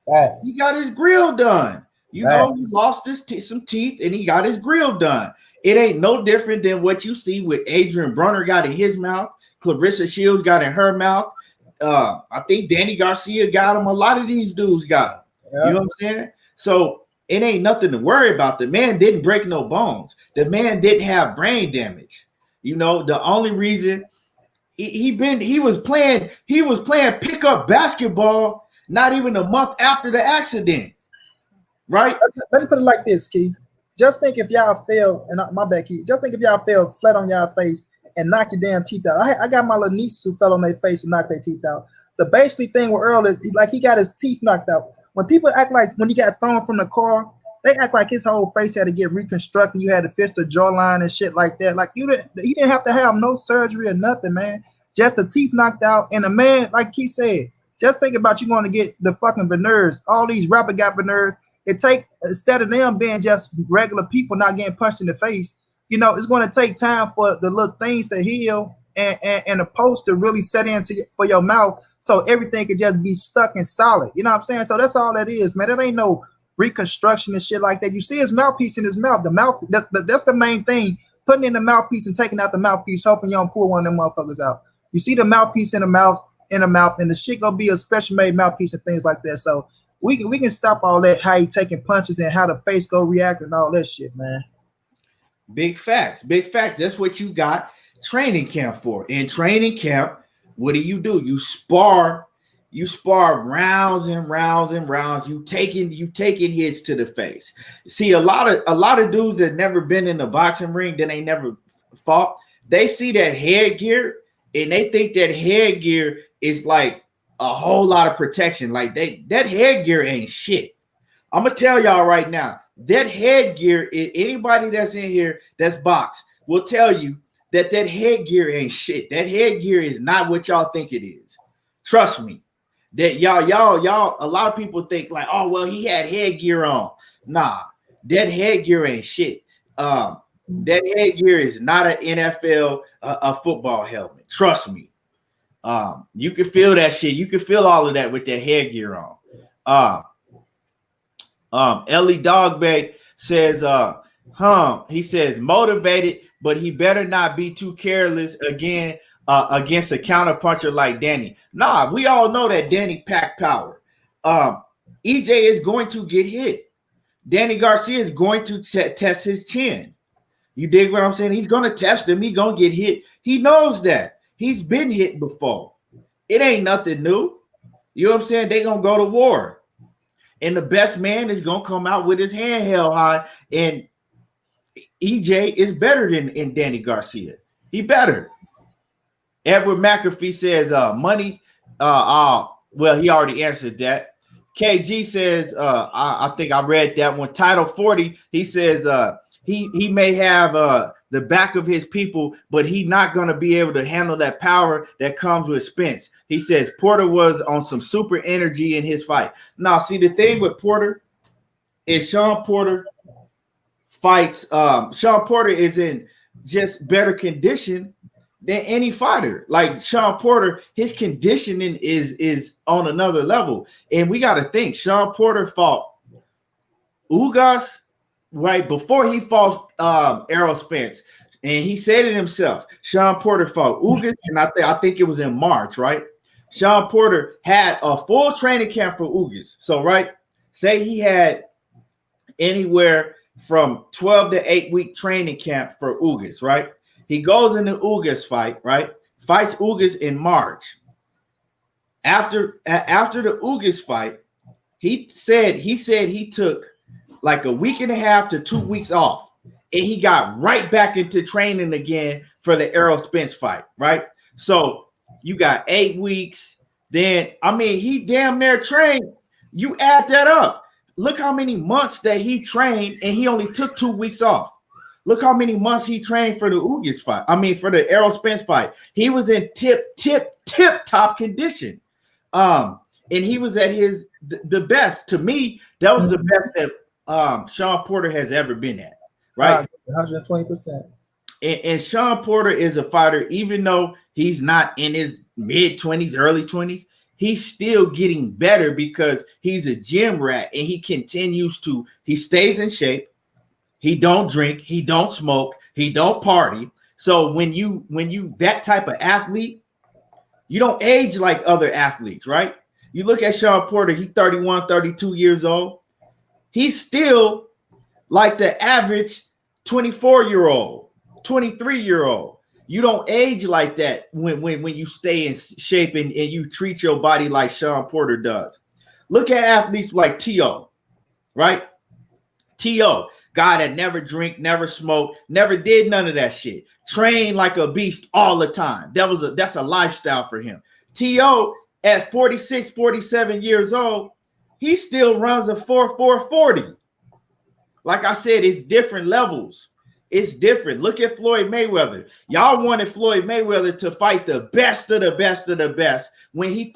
Facts. He got his grill done. You know, he lost some teeth and he got his grill done. It ain't no different than what you see with Adrian Bronner got in his mouth, Clarissa Shields got in her mouth. I think Danny Garcia got him. A lot of these dudes got him. Yeah. You know what I'm saying? So it ain't nothing to worry about. The man didn't break no bones. The man didn't have brain damage. You know, the only reason he was playing pickup basketball not even a month after the accident, right? Let me put it like this, Key. Just think if y'all fell, and my bad, Key. Just think if y'all fell flat on y'all face and knock your damn teeth out. I got my little nieces who fell on their face and knocked their teeth out. The basically thing with Earl is like he got his teeth knocked out. When people act like when he got thrown from the car, they act like his whole face had to get reconstructed. You had to fix the jawline and shit like that. Like he didn't have to have no surgery or nothing, man. Just the teeth knocked out. And a man, like he said, just think about you going to get the fucking veneers. All these rappers got veneers. It take instead of them being just regular people not getting punched in the face, you know, it's going to take time for the little things to heal and the post to really set into for your mouth, so everything could just be stuck and solid. You know what I'm saying? So that's all that is, man. It ain't no reconstruction and shit like that. You see his mouthpiece in his mouth. The mouth that's the main thing. Putting in the mouthpiece and taking out the mouthpiece, hoping you don't pull one of them motherfuckers out. You see the mouthpiece in the mouth, and the shit gonna be a special made mouthpiece and things like that. So we can stop all that, how he taking punches and how the face go react and all that shit, man. Big facts. That's what you got training camp for. In training camp, what do? You spar rounds and rounds and rounds. You taking hits to the face. See, a lot of dudes that never been in the boxing ring, that ain't never fought, they see that headgear and they think that headgear is like a whole lot of protection. Like that headgear ain't shit. I'm gonna tell y'all right now, that headgear, anybody that's in here that's boxed will tell you that headgear ain't shit. That headgear is not what y'all think it is. Trust me. That y'all, a lot of people think like, oh, well, he had headgear on. Nah, that headgear ain't shit. That headgear is not an NFL a football helmet. Trust me. You can feel that shit. You can feel all of that with that headgear on. Ellie Dogbay says, he says motivated, but he better not be too careless again against a counterpuncher like Danny. Nah, we all know that Danny packed power. EJ is going to get hit. Danny Garcia is going to test his chin. You dig what I'm saying? He's going to test him. He's going to get hit. He knows that. He's been hit before. It ain't nothing new. You know what I'm saying? They're going to go to war. And the best man is going to come out with his hand held high. And EJ is better than Danny Garcia. He better. Edward McAfee says money. Well, he already answered that. KG says, I think I read that one. Title 40, he says he may have the back of his people, but he's not going to be able to handle that power that comes with Spence. He says Porter was on some super energy in his fight. Now, see, the thing with Porter is Sean Porter fights. Sean Porter is in just better condition than any fighter. Like Sean Porter, his conditioning is on another level. And we got to think, Sean Porter fought Ugas right before he fought Errol Spence. And he said it himself. Sean Porter fought Ugas, and I think it was in March, right? Sean Porter had a full training camp for Ugas. So, right, say he had anywhere from 12 to 8 week training camp for Ugas, right? He goes in the Ugas fight, right? Fights Ugas in March. After the Ugas fight, he said he took like a week and a half to 2 weeks off, and he got right back into training again for the Errol Spence fight, right? So you got 8 weeks. Then, I mean, he damn near trained. You add that up. Look how many months that he trained, and he only took 2 weeks off. Look how many months he trained for the Ugas fight. I mean, for the Errol Spence fight. He was in tip top condition. And he was at the best. To me, that was the best that Sean Porter has ever been at. Right? 120%. And Sean Porter is a fighter, even though he's not in his mid-20s, early 20s, he's still getting better because he's a gym rat, and he stays in shape. He don't drink, he don't smoke, he don't party. So when you that type of athlete, you don't age like other athletes, right? You look at Sean Porter, he's 31, 32 years old. He's still like the average 24-year-old, 23-year-old. You don't age like that when you stay in shape and you treat your body like Sean Porter does. Look at athletes like T.O., right? T.O., guy that never drink, never smoke, never did none of that shit. Trained like a beast all the time. That's a lifestyle for him. T.O. at 46, 47 years old, he still runs a 4.40. Like I said, it's different levels. It's different. Look at Floyd Mayweather. Y'all wanted Floyd Mayweather to fight the best of the best of the best when he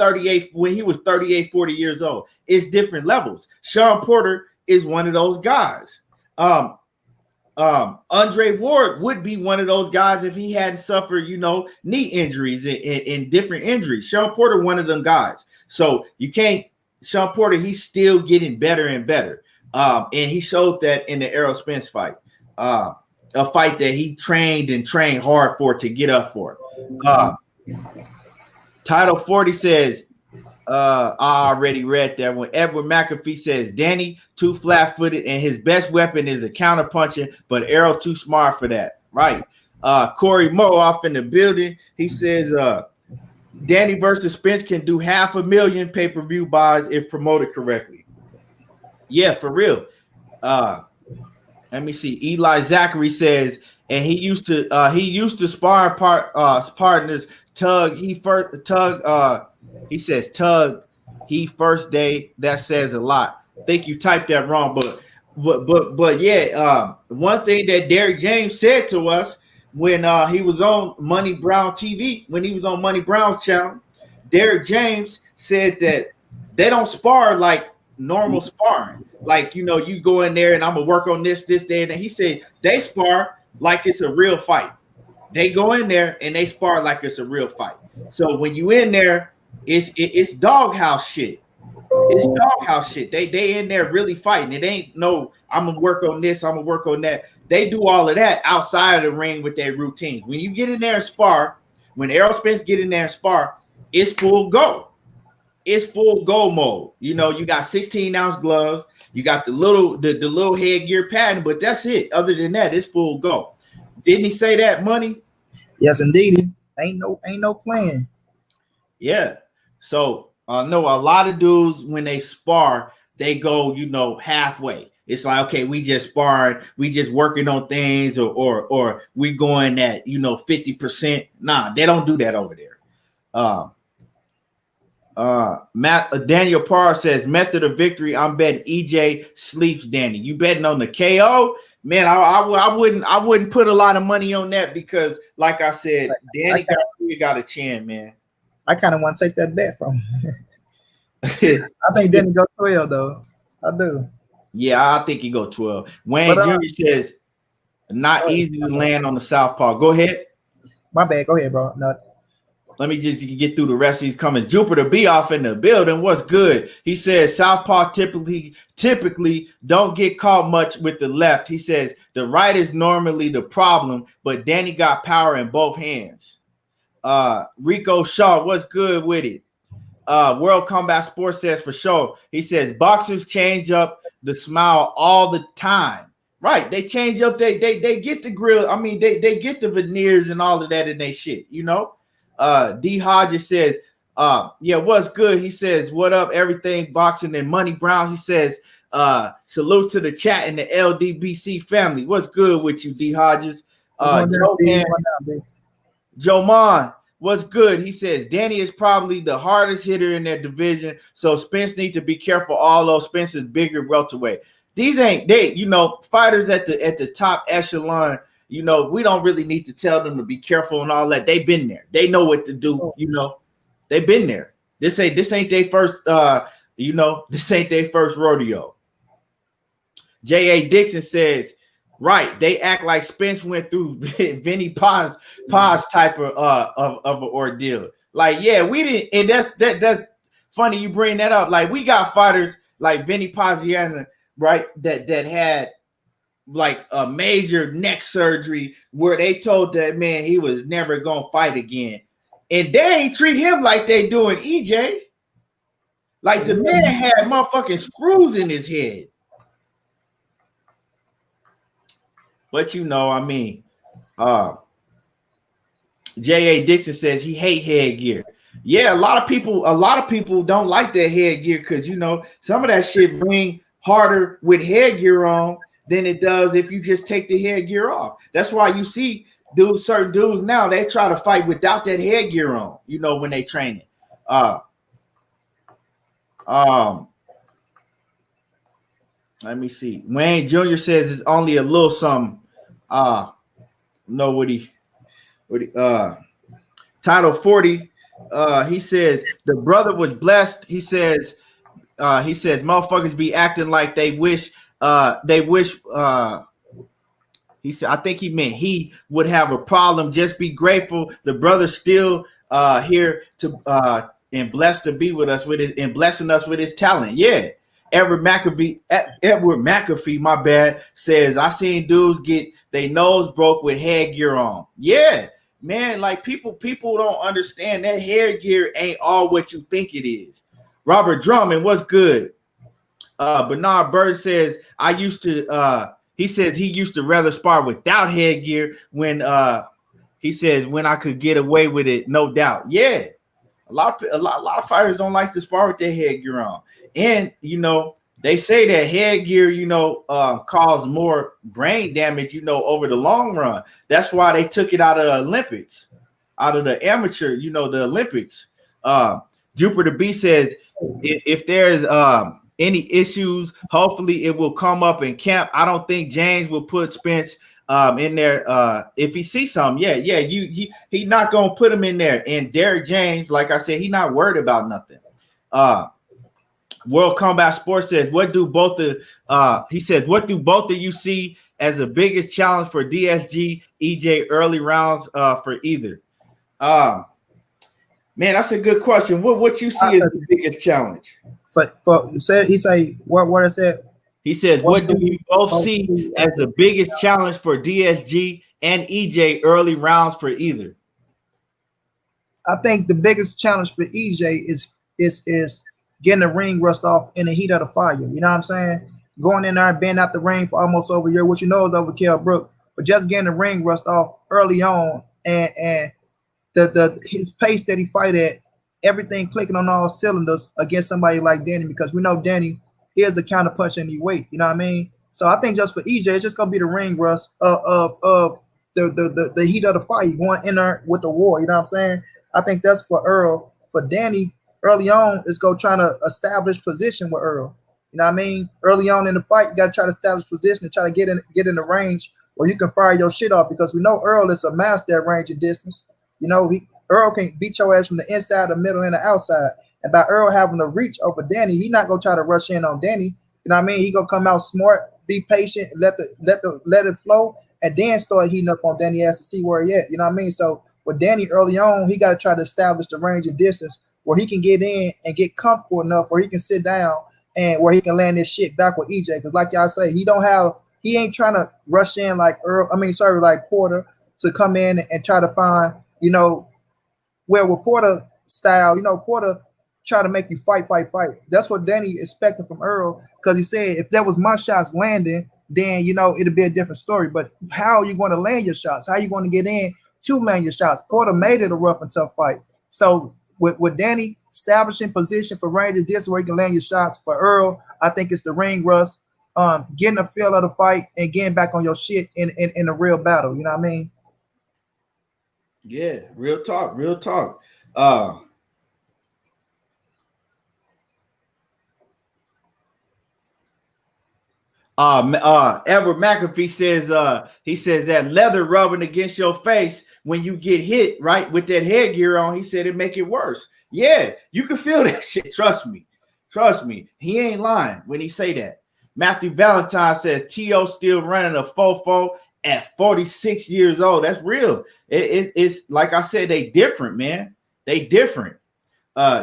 was 38, 40 years old. It's different levels. Sean Porter is one of those guys. Andre Ward would be one of those guys if he hadn't suffered, knee injuries and different injuries. Sean Porter, one of them guys. So you can't. Sean Porter, he's still getting better and better. And he showed that in the Errol Spence fight. A fight that he trained hard for to get up for. Title 40 says, I already read that one. Edward McAfee says, Danny too flat-footed and his best weapon is a counter-punching, but Errol too smart for that. Right. Corey Moe off in the building. He says, Danny versus Spence can do 500,000 pay-per-view buys if promoted correctly. Yeah, for real. Let me see. Eli Zachary says, and he used to spar partners. Tug. He says Tug. He first day. That says a lot. I think you typed that wrong, but yeah. One thing that Derrick James said to us when he was on Monnie Brown TV, when he was on Monnie Brown's channel, Derrick James said that they don't spar like normal sparring. Like, you go in there and I'm gonna work on this day, and he said they spar like it's a real fight. They go in there and they spar like it's a real fight. So when you in there, it's doghouse shit. It's doghouse shit. They in there really fighting. It ain't no I'm gonna work on this, I'm gonna work on that. They do all of that outside of the ring with their routines. When you get in there and spar, when Errol Spence get in there and spar, it's full go. It's full go mode. You got 16-ounce gloves. You got the little headgear pattern, but that's it. Other than that, it's full go. Didn't he say that, Money? Yes, indeed. Ain't no plan. Yeah. So no, a lot of dudes when they spar, they go, halfway. It's like, okay, we just sparring, we just working on things, or we going at 50%. Nah, they don't do that over there. Daniel Parr says method of victory. I'm betting EJ sleeps Danny. You betting on the KO? Man, I wouldn't put a lot of money on that because, like I said, Danny Garcia got a chin, man. I kind of want to take that bet from him. I think Danny go 12 though. I do. Yeah, I think he go 12. Wayne Jr. says not easy to land on the southpaw. Go ahead. My bad. Go ahead, bro. No. Let me just get through the rest of these comments. Jupiter B off in the building. What's good? He says southpaw typically don't get caught much with the left. He says the right is normally the problem, but Danny got power in both hands. Rico Shaw, what's good with it? World Combat Sports says for sure. He says boxers change up the smile all the time. Right. They change up. They get the grill. I mean, they get the veneers and all of that in their shit, D Hodges says, yeah, what's good? He says, what up, everything boxing and Money Brown. He says, salute to the chat and the LDBC family. What's good with you, D Hodges? Joe Mon, what's good? He says, Danny is probably the hardest hitter in their division, so Spence needs to be careful, although Spence is bigger welterweight. These ain't fighters at the top echelon. We don't really need to tell them to be careful and all that. They've been there. They know what to do. They've been there. This ain't their first. This ain't their first rodeo. J.A. Dixon says, right. They act like Spence went through Vinny Paz type of an ordeal. Like, yeah, we didn't. And that's funny you bring that up. Like, we got fighters like Vinny Paziana, right? That had like a major neck surgery where they told that man he was never gonna fight again, and they ain't treat him like they doing EJ. Like the man had motherfucking screws in his head. But J.A. Dixon says he hate headgear. Yeah, a lot of people don't like that headgear because some of that shit ring harder with headgear on than it does if you just take the headgear off. That's why you see certain dudes now, they try to fight without that headgear on, when they train it. Let me see. Wayne Jr. says it's only a little something. Title 40. He says the brother was blessed. He says motherfuckers be acting like they wish. He said, I think he meant he would have a problem. Just be grateful. The brother's still here to and blessed to be with us with it and blessing us with his talent. Yeah. Edward McAfee, my bad, says I seen dudes get their nose broke with headgear on. Yeah, man, like people don't understand that headgear ain't all what you think it is. Robert Drummond, what's good? Bernard Bird says he says he used to rather spar without headgear when he says when I could get away with it, no doubt. Yeah. A lot of fighters don't like to spar with their headgear on. And, they say that headgear, cause more brain damage, over the long run. That's why they took it out of the Olympics, out of the amateur, the Olympics. Jupiter B says, if there's any issues, hopefully it will come up in camp. I don't think James will put Spence in there if he sees something. He's not gonna put him in there. And Derek James, like I said, he's not worried about nothing. World Combat Sports says, what do both of you see as the biggest challenge for DSG, EJ early rounds for either? Man, that's a good question. What you see as the biggest challenge? What I said. He says, what do you both see as the biggest challenge for DSG and EJ early rounds for either? I think the biggest challenge for EJ is getting the ring rust off in the heat of the fire. You know what I'm saying? Going in there and being out the ring for almost over a year, which is over Kell Brook, but just getting the ring rust off early on and his pace that he fight at, everything clicking on all cylinders against somebody like Danny, because we know Danny is a counter puncher and he weight. You know what I mean? So I think just for EJ, it's just gonna be the ring rust of the heat of the fight, going in there with the war. You know what I'm saying? I think that's for Errol. For Danny, early on is go trying to establish position with Errol. You know what I mean? Early on in the fight, you got to try to establish position and try to get in the range where you can fire your shit off, because we know Errol is a master at range and distance. Errol can beat your ass from the inside, the middle, and the outside. And by Errol having to reach over Danny, he not gonna try to rush in on Danny. You know what I mean? He gonna come out smart, be patient, let it flow, and then start heating up on Danny ass to see where he at. You know what I mean? So with Danny early on, he got to try to establish the range and distance where he can get in and get comfortable enough where he can sit down and where he can land this shit back with EJ. Because like y'all say, he ain't trying to rush in like Porter to come in and try to find, where with Porter style, Porter try to make you fight. That's what Danny expected from Errol, because he said if that was my shots landing, then it'd be a different story. But how are you going to land your shots? How are you going to get in to land your shots? Porter made it a rough and tough fight. So with Danny establishing position for range of distance where he can land your shots, for Errol, I think it's the ring rust, getting the feel of the fight and getting back on your shit in a real battle. You know what I mean? Yeah, real talk. Edward McAfee says he says that leather rubbing against your face when you get hit, right, with that headgear on, he said it make it worse. Yeah, you can feel that shit. Trust me. He ain't lying when he say that. Matthew Valentine says T.O. still running a fofo at 46 years old. That's real. It's like I said, they different, man. They different.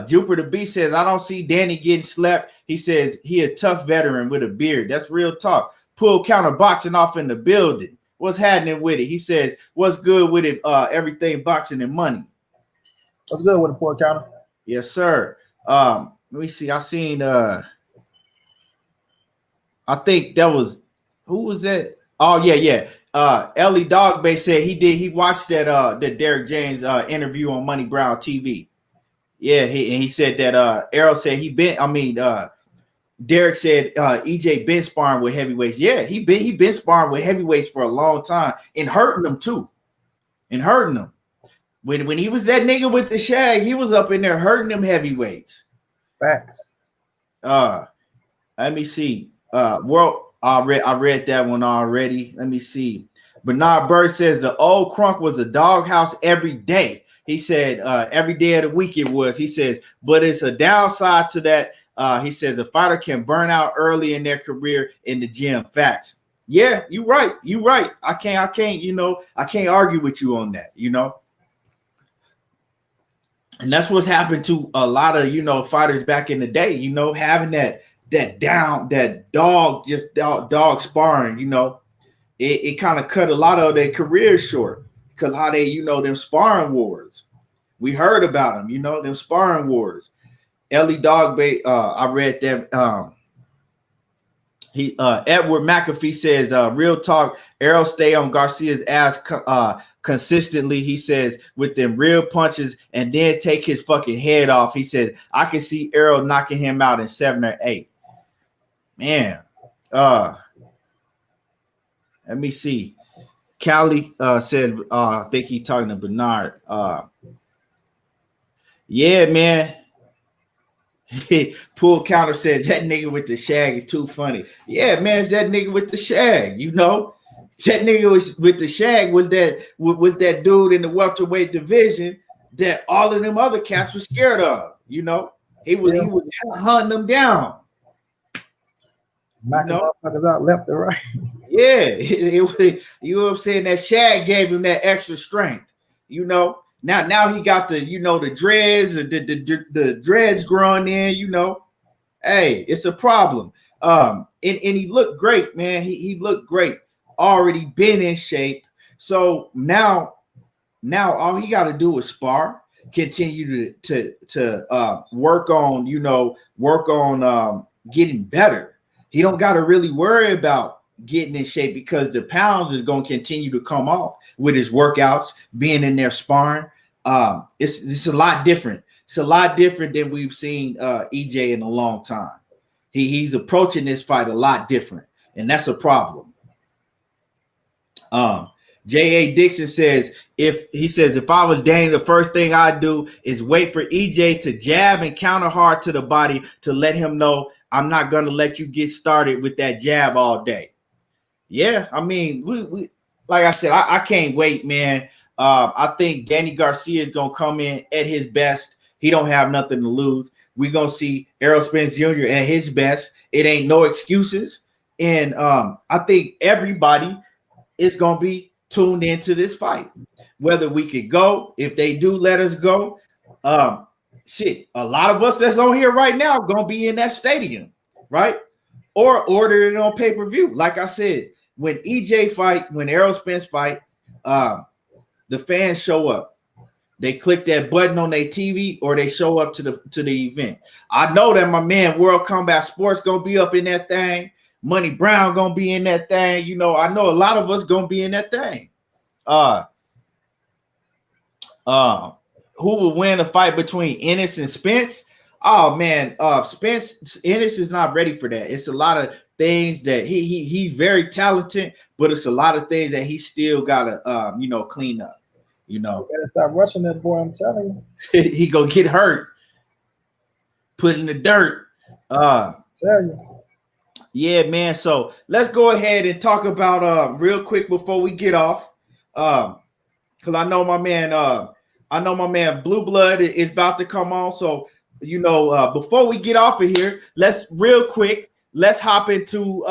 Jupiter B says, I don't see Danny getting slapped. He says he a tough veteran with a beard. That's real talk. Pull counter boxing off in the building. What's happening with it? He says, what's good with it? Everything boxing and money. What's good with the pull counter? Yes, sir. Let me see. I seen I think that was, who was that? Oh, yeah. Ellie Dogbay said he watched that Derrick James interview on Monnie Brown TV. Yeah, he said that Errol said Derrick said EJ been sparring with heavyweights. Yeah, he been sparring with heavyweights for a long time and hurting them too. And hurting them. When he was that nigga with the shag, he was up in there hurting them heavyweights. Facts. Let me see. I read that one already. Let me see. Bernard Bird says the old crunk was a doghouse every day. He said every day of the week it was. He says, but it's a downside to that. He says the fighter can burn out early in their career in the gym. Facts. Yeah, you're right. You're right. I can't, I can't argue with you on that, And that's what's happened to a lot of, fighters back in the day, having that dog sparring, it kind of cut a lot of their careers short because how they, them sparring wars. We heard about them, them sparring wars. Ellie Dogbay, I read that. Edward McAfee says, real talk, Errol stay on Garcia's ass consistently, he says, with them real punches and then take his fucking head off. He says, I can see Errol knocking him out in 7 or 8. Man, let me see. Callie said, I think he's talking to Bernard. Yeah, man. Pool counter said that nigga with the shag is too funny. Yeah, man, it's that nigga with the shag. That nigga with the shag was that dude in the welterweight division that all of them other cats were scared of. He was hunting them down. Knocking motherfuckers out left or right. Yeah, you know what I'm saying? That shag gave him that extra strength. Now he got the the dreads, the dreads growing in. Hey, it's a problem. And he looked great, man. He looked great. Already been in shape. So now all he got to do is spar, continue to work on getting better. He don't got to really worry about getting in shape because the pounds is going to continue to come off with his workouts, being in there sparring. It's a lot different. It's a lot different than we've seen EJ in a long time. He's approaching this fight a lot different, and that's a problem. J.A. Dixon says, if I was Danny, the first thing I'd do is wait for EJ to jab and counter hard to the body to let him know I'm not going to let you get started with that jab all day. Yeah, I mean, we like I said, I can't wait, man. I think Danny Garcia is going to come in at his best. He don't have nothing to lose. We're going to see Errol Spence Jr. at his best. It ain't no excuses. And I think everybody is going to be tuned into this fight. Whether we could go, if they do let us go, a lot of us that's on here right now going to be in that stadium, right? Or order it on pay-per-view. Like I said, when EJ fight, when Errol Spence fight, the fans show up. They click that button on their TV or they show up to the event. I know that my man World Combat Sports gonna be up in that thing. Monnie Brown gonna be in that thing. I know a lot of us gonna be in that thing. Who will win a fight between Ennis and Spence? Oh man, Ennis is not ready for that. It's a lot of things that he's very talented, but it's a lot of things that he still gotta clean up. You gotta stop rushing that boy. I'm telling you, he gonna get hurt, put in the dirt. Tell you, yeah, man. So let's go ahead and talk about real quick before we get off, because I know my man Blue Blood is about to come on. So before we get off of here, let's hop into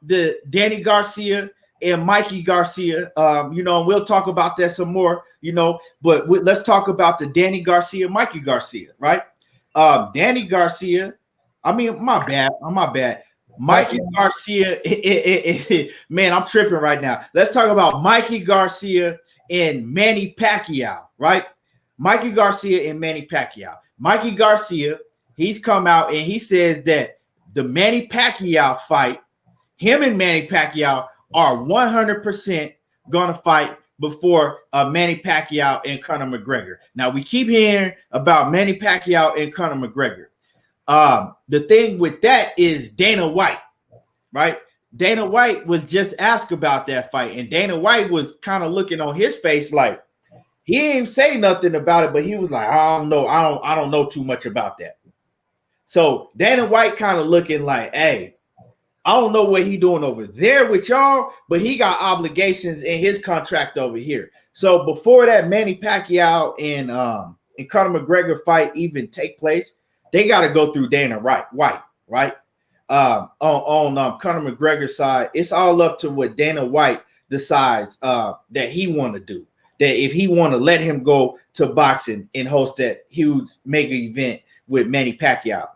the Danny Garcia and Mikey Garcia, and we'll talk about that some more, but let's talk about the Danny Garcia, Mikey Garcia, right? Danny Garcia, my bad. Mikey Garcia, man, I'm tripping right now. Let's talk about Mikey Garcia and Manny Pacquiao, right? Mikey Garcia and Manny Pacquiao. Mikey Garcia, he's come out and he says that the Manny Pacquiao fight, him and Manny Pacquiao are 100% gonna fight before Manny Pacquiao and Conor McGregor. Now we keep hearing about Manny Pacquiao and Conor McGregor. The thing with that is Dana White, right? Dana White was just asked about that fight, and Dana White was kind of looking on his face like he didn't say nothing about it, but he was like, I don't know, I don't know too much about that. So Dana White kind of looking like, hey, I don't know what he doing over there with y'all, but he got obligations in his contract over here. So before that Manny Pacquiao and Conor McGregor fight even take place, they got to go through Dana White, right? On Conor McGregor's side, it's all up to what Dana White decides that he want to do. That if he want to let him go to boxing and host that huge mega event with Manny Pacquiao.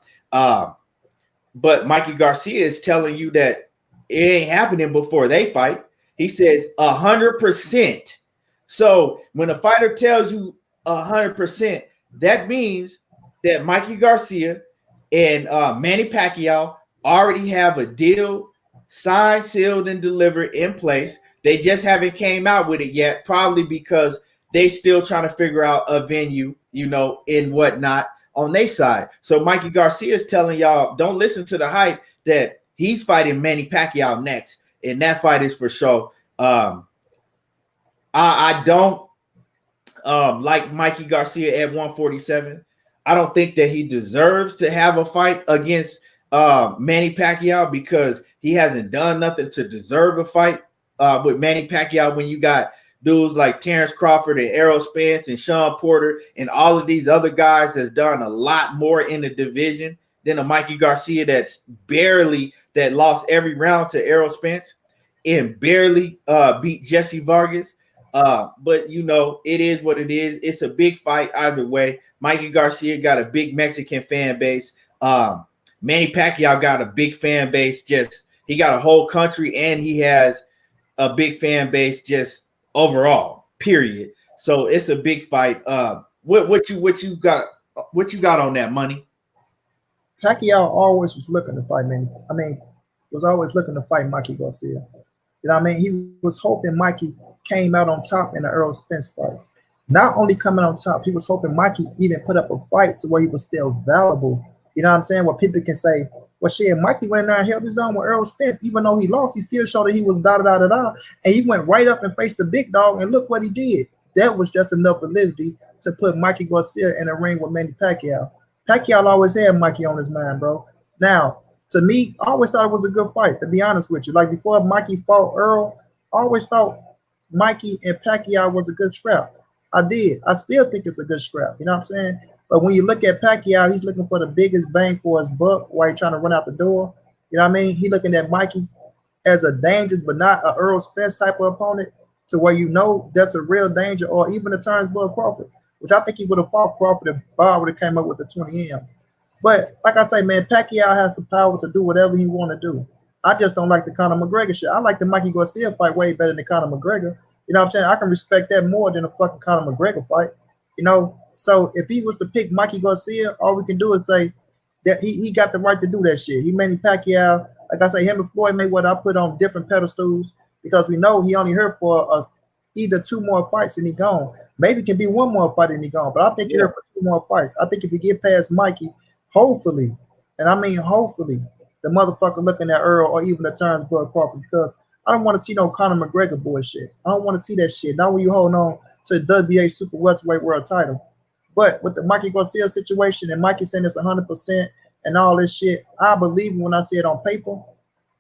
But Mikey Garcia is telling you that it ain't happening before they fight. He says 100%. So when a fighter tells you 100%, that means that Mikey Garcia and Manny Pacquiao already have a deal signed, sealed, and delivered in place. They just haven't came out with it yet, probably because they still trying to figure out a venue, and whatnot on their side. So Mikey Garcia is telling y'all, don't listen to the hype that he's fighting Manny Pacquiao next, and that fight is for sure. I don't like Mikey Garcia at 147. I don't think that he deserves to have a fight against Manny Pacquiao because he hasn't done nothing to deserve a fight with Manny Pacquiao when you got dudes like Terrence Crawford and Errol Spence and Sean Porter and all of these other guys that's done a lot more in the division than a Mikey Garcia that lost every round to Errol Spence and barely beat Jesse Vargas. But it is what it is. It's a big fight either way. Mikey Garcia got a big Mexican fan base. Manny Pacquiao got a big fan base. He got a whole country, and he has a big fan base just overall, period. So it's a big fight. What you got on that, Money? Pacquiao always was looking to fight Manny. Was always looking to fight Mikey Garcia. You know what I mean? He was hoping Mikey came out on top in the Errol Spence fight. Not only coming on top, he was hoping Mikey even put up a fight to where he was still valuable. You know what I'm saying? Where people can say, well, shit, Mikey went in there and held his own with Errol Spence. Even though he lost, he still showed that he was da-da-da-da-da. And he went right up and faced the big dog, and look what he did. That was just enough validity to put Mikey Garcia in a ring with Manny Pacquiao. Pacquiao always had Mikey on his mind, bro. Now, to me, I always thought it was a good fight, to be honest with you. Like before Mikey fought Earl, I always thought Mikey and Pacquiao was a good scrap. I did. I still think it's a good scrap. You know what I'm saying? But when you look at Pacquiao, he's looking for the biggest bang for his buck while he's trying to run out the door. You know what I mean? He looking at Mikey as a dangerous but not a Errol Spence type of opponent to where that's a real danger, or even a Turnbull Crawford, which I think he would have fought Crawford if Bob would have came up with the 20 M's. But like I say, man, Pacquiao has the power to do whatever he want to do. I just don't like the Conor McGregor shit. I like the Mikey Garcia fight way better than Conor McGregor. You know what I'm saying? I can respect that more than a fucking Conor McGregor fight. So if he was to pick Mikey Garcia, all we can do is say that he got the right to do that shit. He Manny Pacquiao, like I say, him and Floyd Mayweather, I put on different pedestals because we know he only here for either 2 more fights and he gone. Maybe it can be 1 more fight and he gone, but I think he's here for 2 more fights. I think if we get past Mikey, hopefully, and I mean hopefully, the motherfucker looking at Earl or even the Turnbull Crawford, because I don't want to see no Conor McGregor bullshit. I don't want to see that shit. Not when you hold on to the WBA Super Welterweight World title. But with the Mikey Garcia situation and Mikey saying it's 100% and all this shit, I believe when I see it on paper. You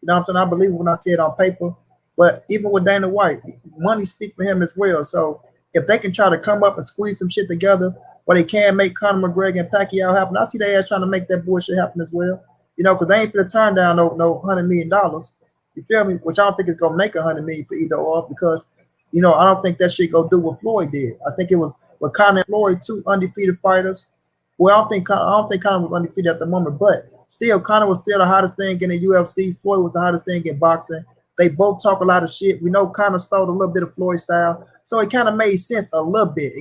know what I'm saying? I believe when I see it on paper. But even with Dana White, money speak for him as well. So if they can try to come up and squeeze some shit together where they can make Conor McGregor and Pacquiao happen, I see their ass trying to make that bullshit happen as well. Because they ain't finna turn down no $100 million. You feel me? Which I don't think it's gonna make $100 million for either or, because I don't think that shit go do what Floyd did. I think it was with Conor and Floyd, 2 undefeated fighters. Well, I don't think Conor was undefeated at the moment, but still, Conor was still the hottest thing in the UFC. Floyd was the hottest thing in boxing. They both talk a lot of shit. We know Conor stole a little bit of Floyd style, so it kind of made sense a little bit.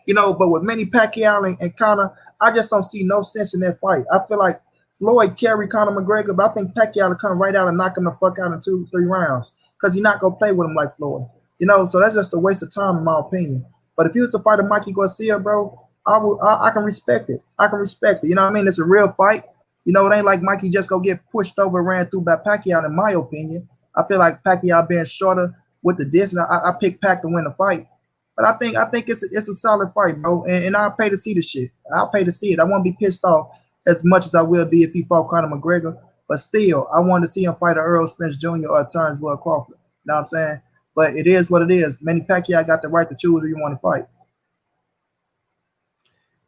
But with Manny Pacquiao and Conor, I just don't see no sense in that fight. I feel like Floyd carried Conor McGregor, but I think Pacquiao to come right out and knock him the fuck out in 2-3 rounds. because you're not gonna play with him like Floyd. You know, so that's just a waste of time in my opinion. But if he was to fight a Mikey Garcia, bro, I can respect it. I can respect it. You know what I mean? It's a real fight. You know, it ain't like Mikey just go get pushed over, ran through by Pacquiao. In my opinion, I feel like Pacquiao being shorter with the distance. I pick Pac to win the fight. But I think it's a solid fight, bro. And I'll pay to see the shit. I'll pay to see it. I won't be pissed off as much as I will be if he fought Conor McGregor. But still, I want to see him fight a Errol Spence Jr. or a Terrence Bud Crawford. You know what I'm saying? But it is what it is. Manny Pacquiao got the right to choose who you want to fight.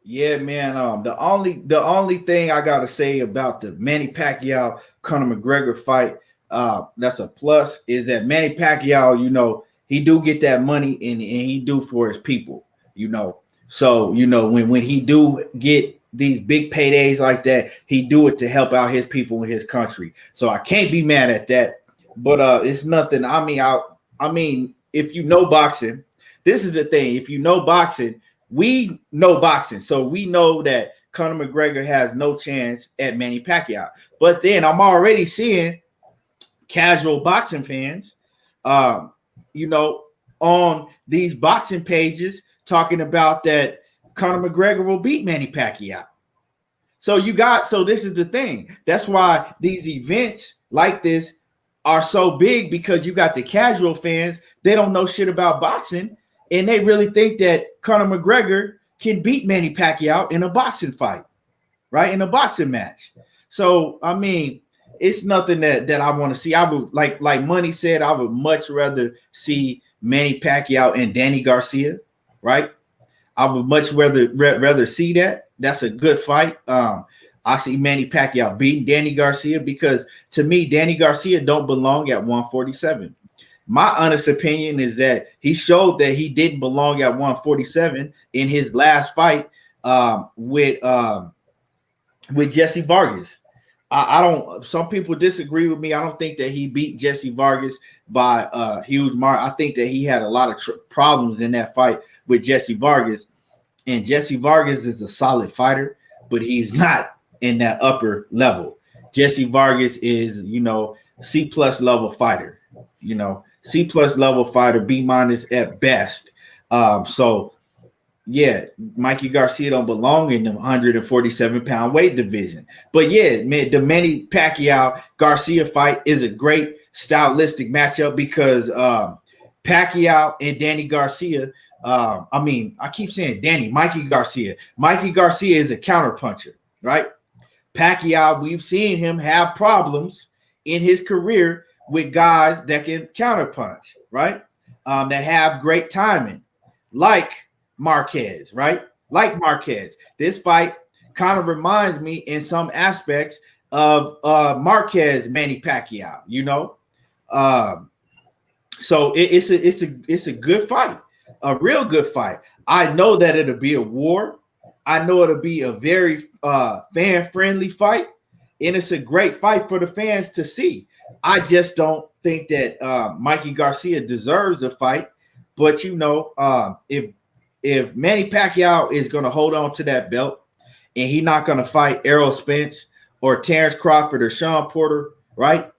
Yeah, man. The only thing I gotta say about the Manny Pacquiao Conor McGregor fight, that's a plus, is that Manny Pacquiao, you know, he do get that money and he do for his people, you know. So, you know, when he do get these big paydays like that, he do it to help out his people in his country. So I can't be mad at that. But it's nothing. I mean, if you know boxing, this is the thing. If you know boxing, we know boxing, so we know that Conor McGregor has no chance at Manny Pacquiao. But then I'm already seeing casual boxing fans, you know, on these boxing pages talking about that Conor McGregor will beat Manny Pacquiao. So this is the thing. That's why these events like this are so big, because you got the casual fans. They don't know shit about boxing, and they really think that Conor McGregor can beat Manny Pacquiao in a boxing fight, right? In a boxing match. So, I mean, it's nothing that I want to see. I would, like Money said, I would much rather see Manny Pacquiao and Danny Garcia, right? I would much rather see that. That's a good fight. I see Manny Pacquiao beating Danny Garcia, because to me, Danny Garcia don't belong at 147. My honest opinion is that he showed that he didn't belong at 147 in his last fight with Jesse Vargas. I don't. Some people disagree with me. I don't think that he beat Jesse Vargas by a huge margin. I think that he had a lot of problems in that fight with Jesse Vargas, and Jesse Vargas is a solid fighter, but he's not in that upper level. Jesse Vargas is, you know, C+ level fighter. You know, C+ level fighter, B- at best. So yeah, Mikey Garcia don't belong in the 147-pound weight division. But yeah, man, the Manny Pacquiao Garcia fight is a great stylistic matchup, because Pacquiao and Danny Garcia, I keep saying Mikey Garcia. Mikey Garcia is a counterpuncher, right? Pacquiao, we've seen him have problems in his career with guys that can counterpunch, right? That have great timing, like Marquez, right? Like Marquez. This fight kind of reminds me in some aspects of Marquez, Manny Pacquiao, you know? So it's a good fight, a real good fight. I know that it'll be a war. I know it'll be a very fan-friendly fight, and it's a great fight for the fans to see. I just don't think that Mikey Garcia deserves a fight. But, you know, if Manny Pacquiao is going to hold on to that belt and he's not going to fight Errol Spence or Terrence Crawford or Sean Porter, right?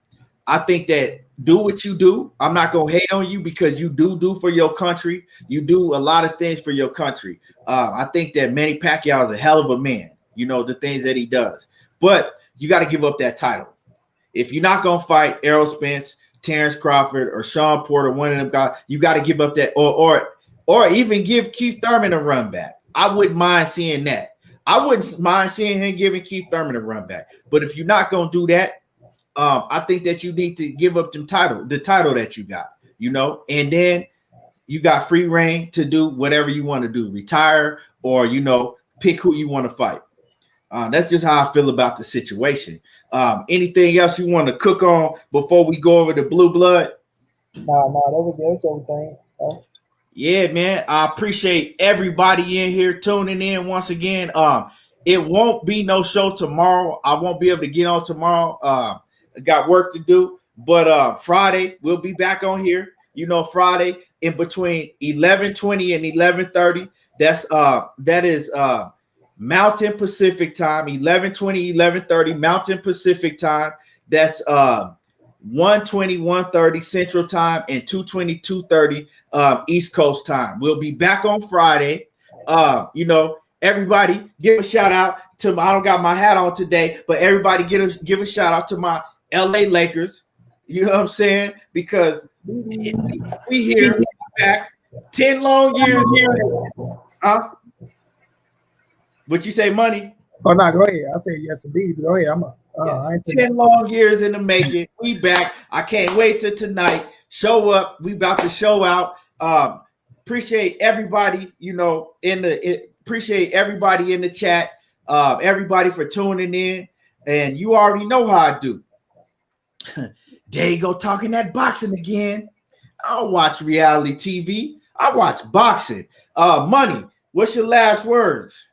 I think that do what you do. I'm not going to hate on you, because you do for your country. You do a lot of things for your country. I think that Manny Pacquiao is a hell of a man, you know, the things that he does. But you got to give up that title. If you're not going to fight Errol Spence, Terrence Crawford, or Sean Porter, one of them guys, you got to give up that, or even give Keith Thurman a run back. I wouldn't mind seeing that. I wouldn't mind seeing him giving Keith Thurman a run back. But if you're not going to do that, I think that you need to give up the title that you got, you know, and then you got free reign to do whatever you want to do, retire, or, you know, pick who you want to fight. That's just how I feel about the situation. Anything else you want to cook on before we go over the blue blood? No, that was everything. Yeah, man. I appreciate everybody in here tuning in once again. It won't be no show tomorrow. I won't be able to get on tomorrow. I got work to do. But Friday, we'll be back on here. You know, Friday in between 11:20 and 11:30. That is Mountain Pacific time, 11:20, 11:30 Mountain Pacific time. That's 1:20, 1:30 Central Time, and 2:20, 2:30 East Coast Time. We'll be back on Friday. Everybody give a shout out to I don't got my hat on today, but everybody give a shout out to my LA Lakers. You know what I'm saying? Because we here back 10 long years here. Huh? What you say, Money? Oh no, go ahead. I say yes indeed. Go ahead. 10 long years in the making. We back. I can't wait till tonight. Show up. We about to show out. Appreciate everybody, appreciate everybody in the chat. Everybody for tuning in. And you already know how I do. There you go, talking that boxing again. I don't watch reality TV. I watch boxing. Money, what's your last words?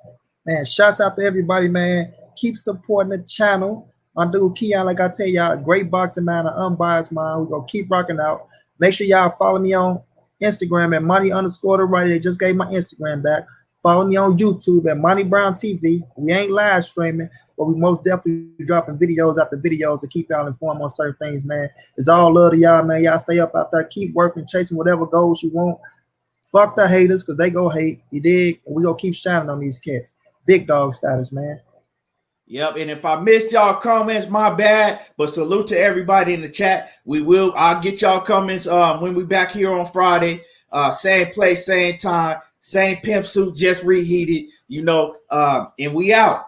Man, shouts out to everybody, man. Keep supporting the channel. My dude Keon, like I tell y'all, great boxing man, an unbiased mind. We're gonna keep rocking out. Make sure y'all follow me on Instagram at Monnie_the-writer. They just gave my Instagram back. Follow me on YouTube at Monnie Brown TV. We ain't live streaming, but we most definitely dropping videos after videos to keep y'all informed on certain things, man. It's all love to y'all, man. Y'all stay up out there, keep working, chasing whatever goals you want. Fuck the haters, because they go hate. You dig? And we gonna keep shining on these cats. Big dog status, man. Yep, and if I missed y'all comments, my bad. But salute to everybody in the chat. I'll get y'all comments when we back here on Friday. Same place, same time, same pimp suit, just reheated, and we out.